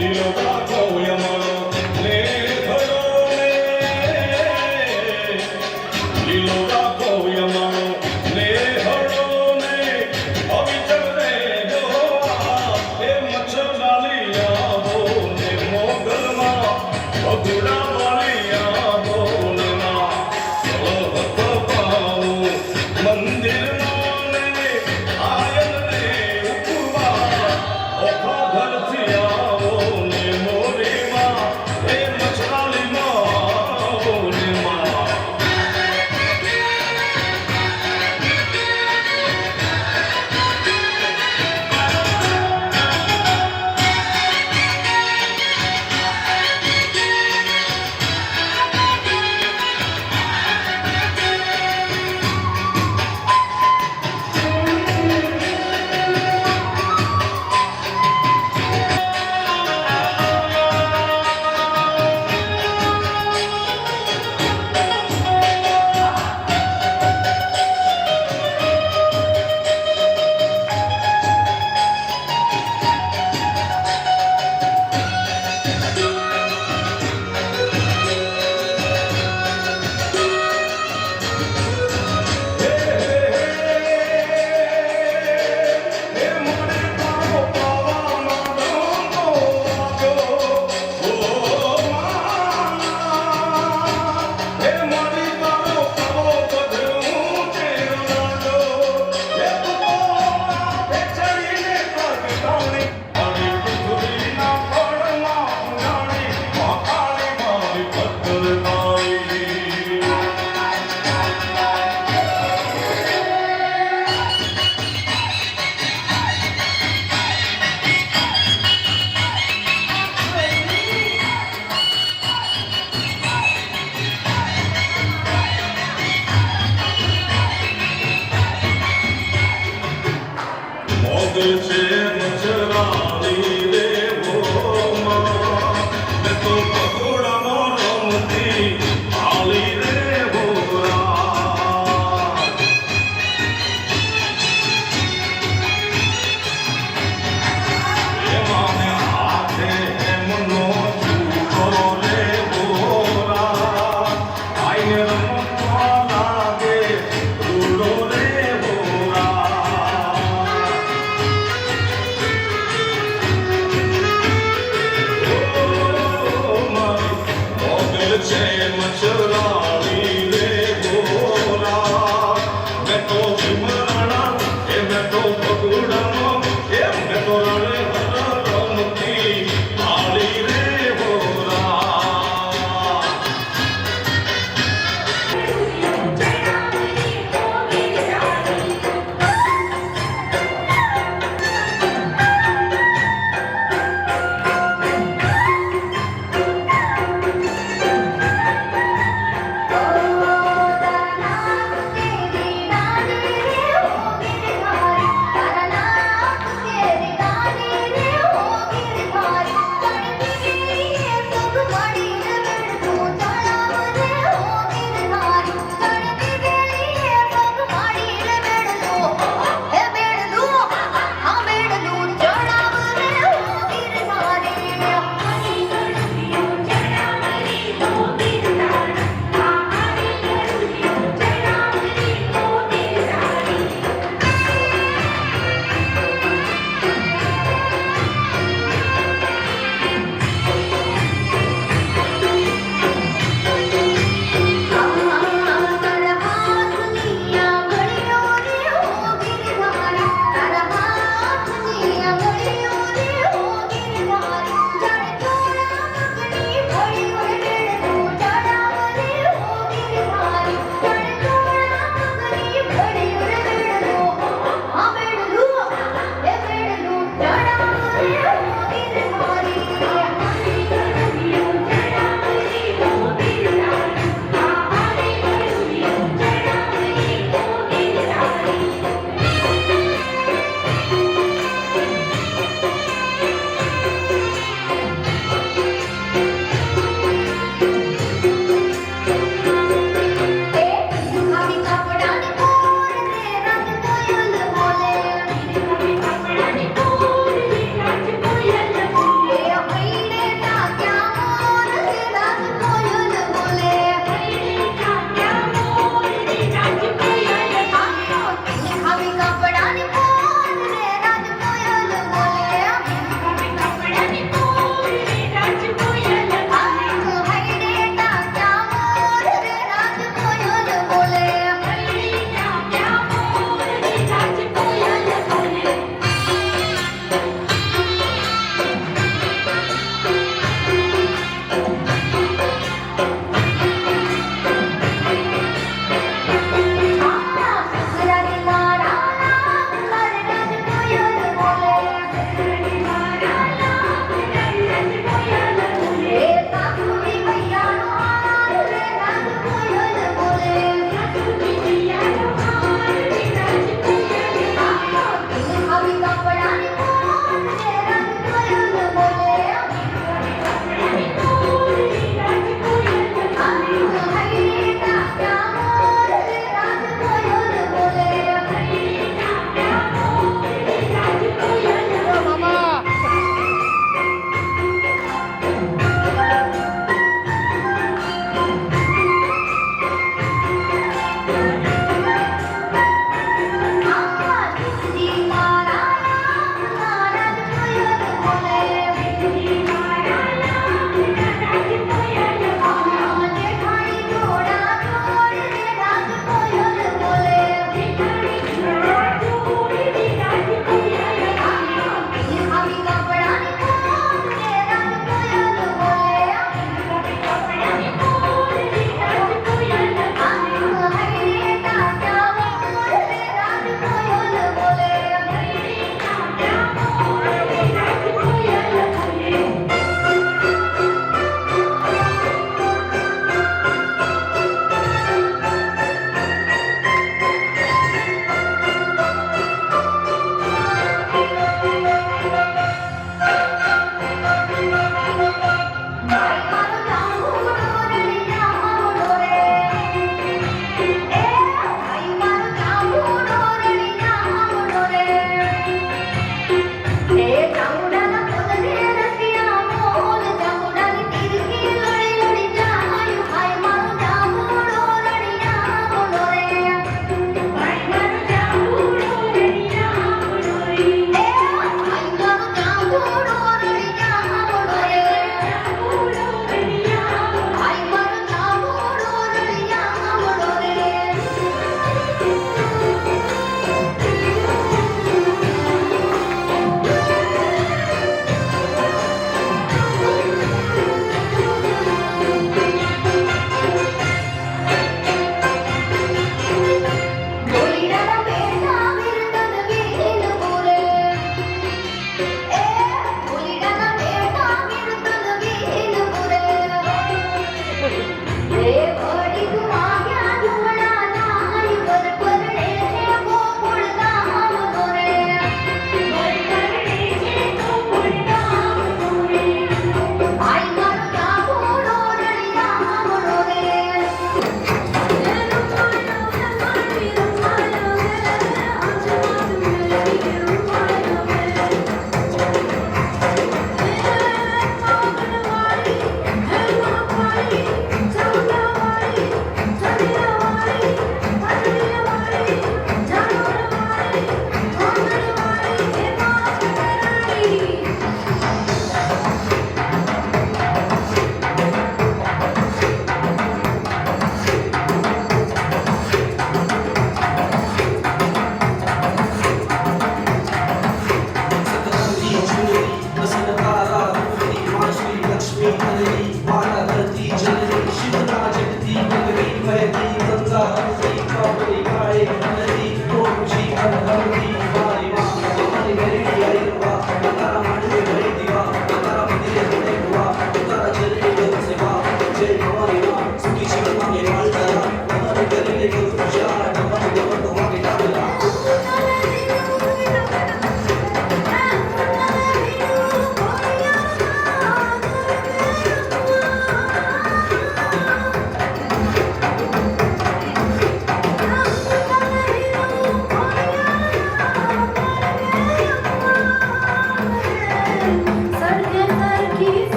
લીલો કાકો યમળો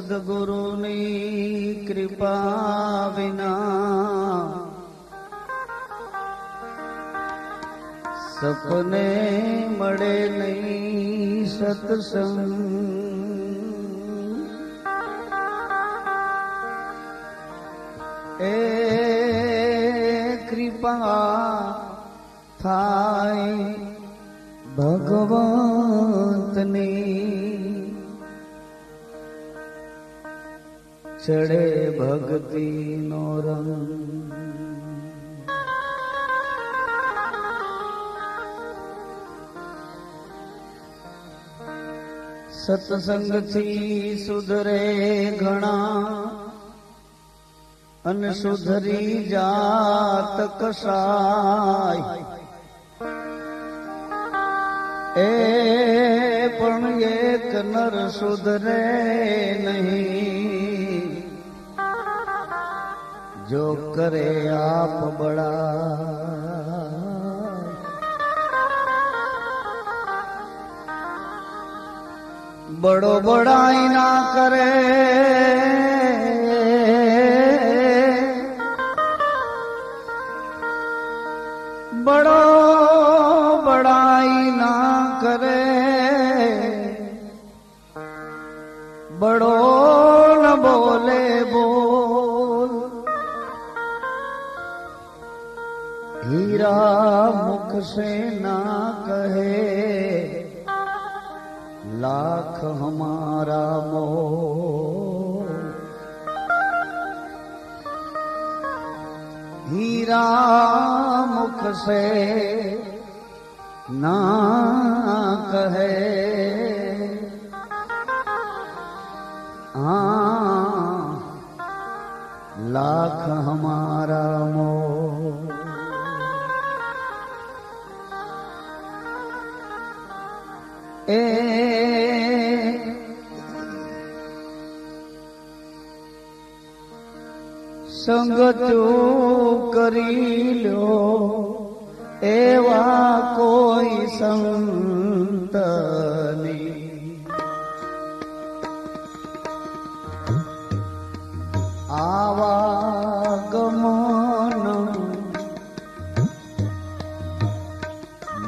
સદગુરુની કૃપા વિના સપને મળે નહીં સત્સંગ. એ કૃપા થાય ભગવંતની, ચડે ભક્તિનો રંગ. સત્સંગથી સુધરે ઘણા અને સુધરી જાત કસાય. એ પણ એક નર સુધરે નહીં જો કરે આપ બડા. બડો બડાઈ ના કરે બડો બડાઈ ના કરે, બડો ન બોલે બોલ. हीरा मुख से ना कहे लाख हमारा मोह. हीरा मुख से ना कहे हाँ लाख हमारा मोह. એ સંગતું કરી લો એવા કોઈ સંતની, આવા ગમન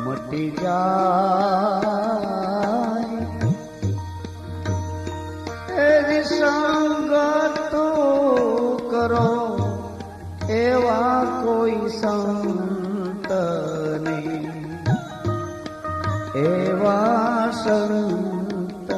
મટી જાય. સંગત કરો એવા કોઈ સંતની, એવા સંત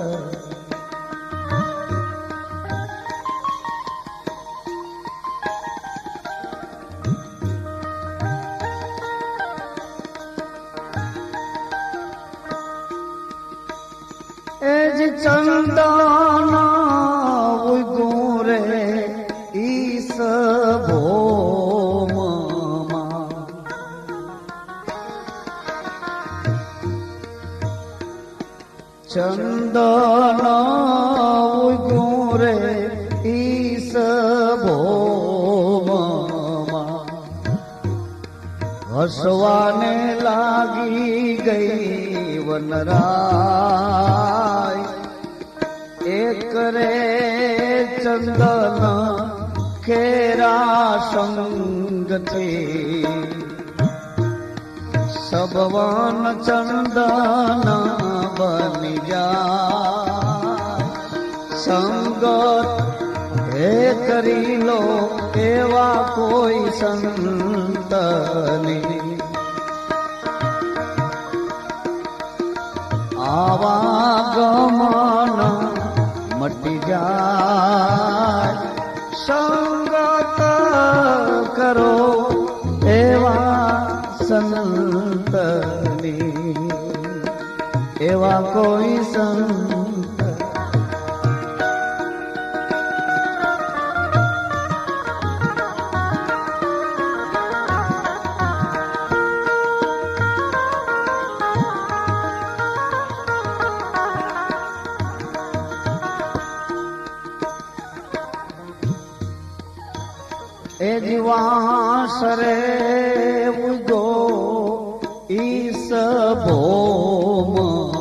એ જ ચંદન ગુરે ઈસ ભોમમાં ચંદન ગુરે ઈસ ભોમમાં હસવાને લાગી ગઈ વનરાય. એક રે ચંદન ખેરા સંગથી સબવન ચંદન બની જાય. સંગત હે કરી લો એવા કોઈ સંતની, આવા ગમન મટી જાય. સંગત કરો એવા સંતની, એવા કોઈ સંત એ જીવાસરે ઉગો ઈસ ભોમમાં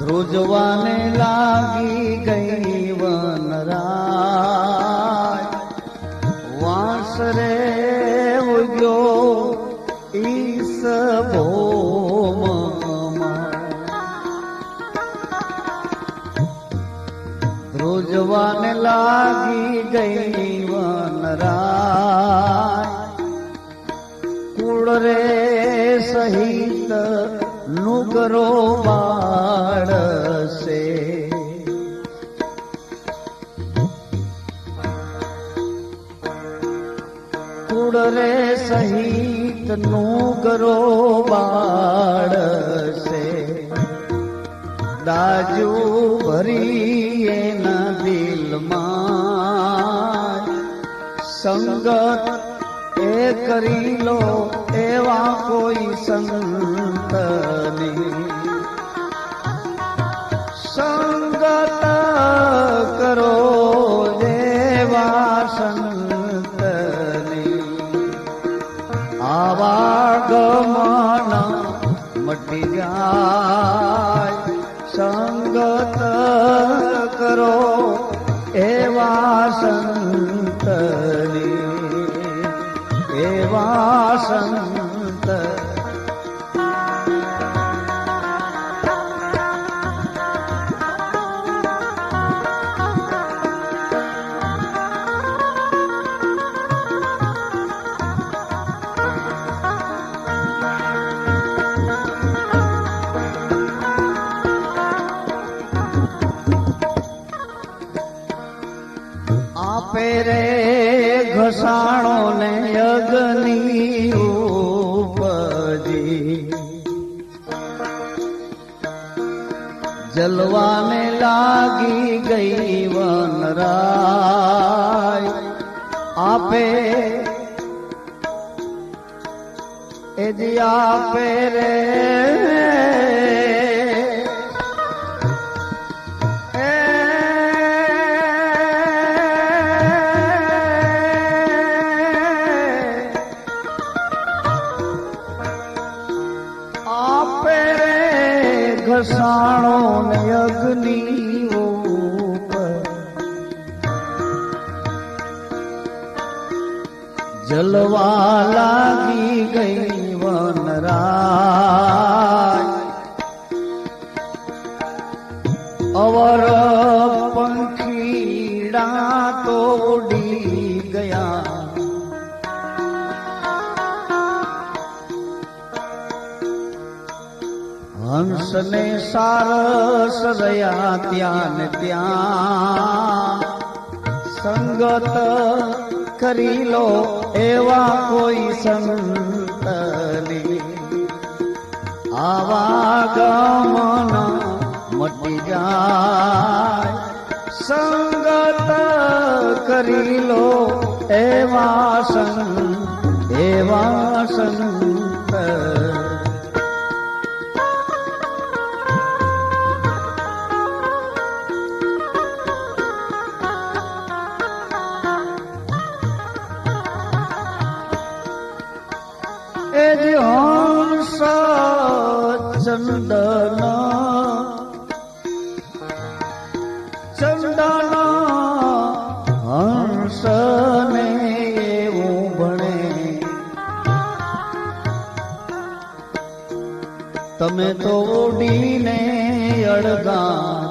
ધ્રુજવાને લાગી ગઈ વનરાય વાંસરે ઉગ્યો ઈસ ભોમમાં ધ્રુજવાને લાગી ગઈ વનરાય કુળ રે સહિત નુગરો બાળશે કુળ રે સહિત નુગરો બાળશે દાજુ ભરી એના દિલમાં સંગત એ કરી લો એવા કોઈ સંતની સંગત કરો જેવા સંતની આવા ગમન મટી જાય સંગત કરો એવા સંતની એવા સંત આપે રે ઘસાણો ને અગ્નિ ઉપજી જલવાને લાગી ગઈ વનરાય આપે એ જી આપે રે ઘસાણો ને અગ્નિ ઉપર જલવા લાગી ગઈ વનરાય અવર પંખીડા તો ઉડી ગયા હંસને સારસ રહ્યા ત્યાં ને ત્યાં સંગત કરી લો એવા કોઈ સંતની આવા ગમન મટી જાય સંગત કરી લો એવા સંત એ જે હંસ ચંદન ચંદન હંસ ને એવું ભણે તમે તો ઉડીને અડગા